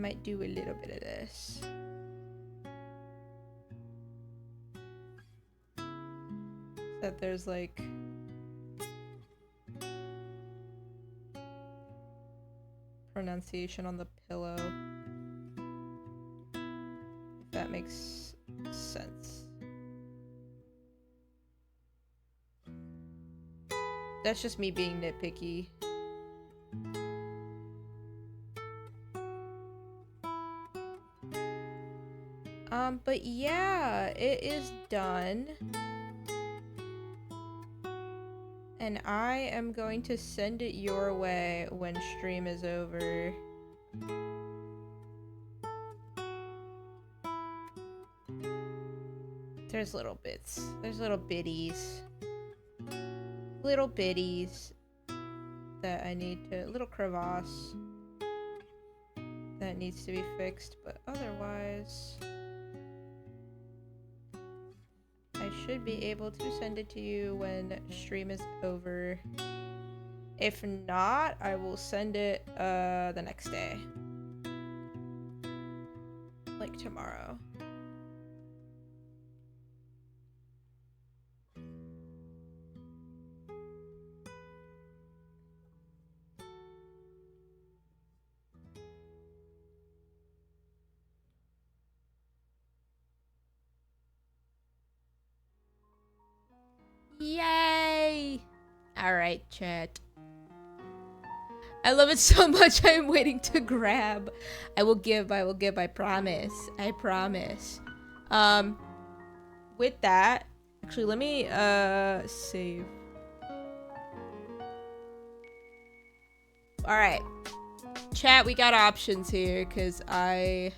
might do a little bit of this. That there's like pronunciation on the pillow. If that makes sense. That's just me being nitpicky. But yeah, it is done. And I am going to send it your way when stream is over. There's little bits. There's little bitties. Little bitties that I need to... Little crevasse that needs to be fixed, but otherwise... I should be able to send it to you when stream is over. If not, I will send it the next day. Like tomorrow. Yay! Alright, chat. I love it so much, I'm waiting to grab. I will give, I promise. I promise. With that, actually, let me, save. Alright. Chat, we got options here, because I...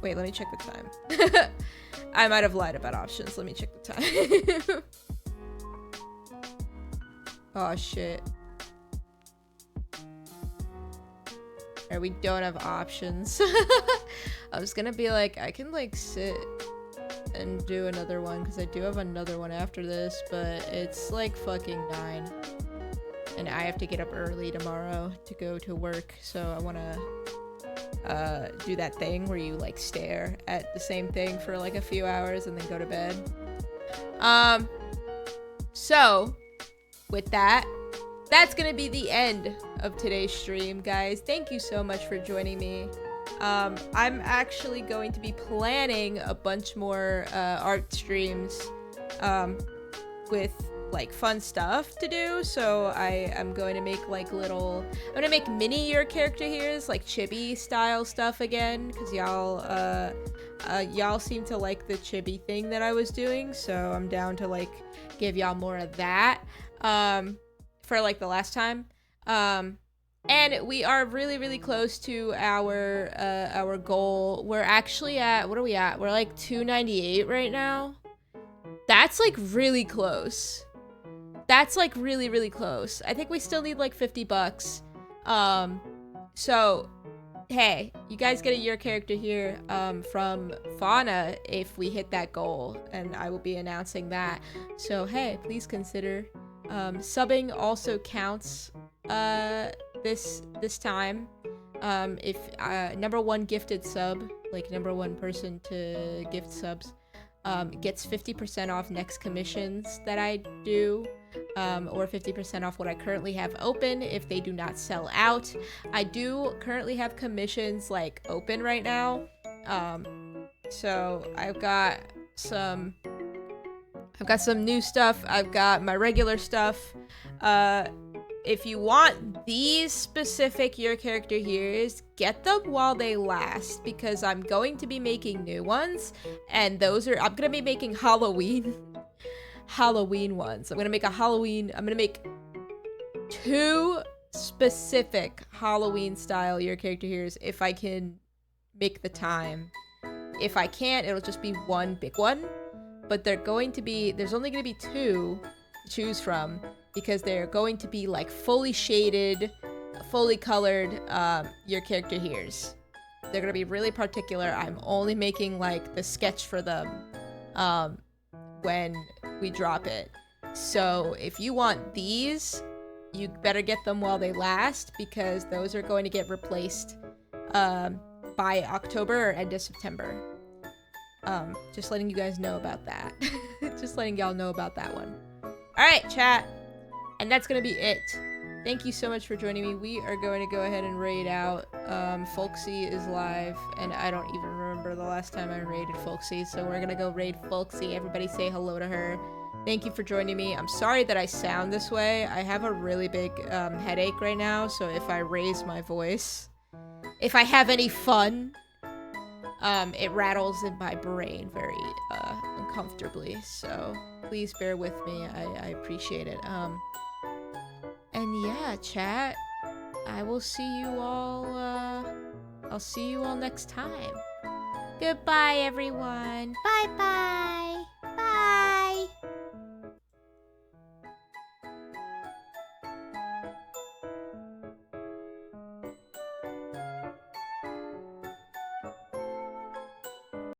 Wait, let me check the time. I might have lied about options. Let me check the time. Oh, shit. Alright, we don't have options. I was gonna be like, I can, like, sit and do another one, because I do have another one after this, but it's, like, fucking 9. And I have to get up early tomorrow to go to work, so I wanna... do that thing where you like stare at the same thing for like a few hours and then go to bed. So with that, that's gonna be the end of today's stream, guys. Thank you so much for joining me. I'm actually going to be planning a bunch more art streams with like fun stuff to do, so I'm going to make like little, I'm gonna make mini your character here's like chibi style stuff again, because y'all seem to like the chibi thing that I was doing, so I'm down to like give y'all more of that for like the last time. And we are really close to our goal. We're actually at, what are we at? We're like 298 right now. That's like really close. That's like really close. I think we still need like $50. So hey, you guys get a your character here from Fauna if we hit that goal, and I will be announcing that. So hey, please consider subbing also counts this time. If #1 gifted sub, like #1 person to gift subs, gets 50% off next commissions that I do, or 50% off what I currently have open if they do not sell out. I do currently have commissions like open right now, so I've got some new stuff. I've got my regular stuff. If you want these specific your character here's, get them while they last, because I'm going to be making new ones, and I'm gonna be making Halloween ones. I'm gonna make 2 specific Halloween style your character here's if I can make the time. If I can't, it'll just be 1 big one, but there's only gonna be 2 to choose from, because they're going to be like fully shaded, fully colored your character here's. They're gonna be really particular. I'm only making like the sketch for them when we drop it. So if you want these, you better get them while they last, because those are going to get replaced by October or end of September. Just letting you guys know about that. Just letting y'all know about that one. Alright, chat. And that's gonna be it. Thank you so much for joining me. We are going to go ahead and raid out. Folksy is live, and I don't even remember the last time I raided Folksy, so we're gonna go raid Folksy. Everybody say hello to her. Thank you for joining me. I'm sorry that I sound this way. I have a really big headache right now, so if I raise my voice, if I have any fun, it rattles in my brain very uncomfortably, so please bear with me. I appreciate it. And yeah, chat, I will see you all, I'll see you all next time. Goodbye, everyone. Bye-bye.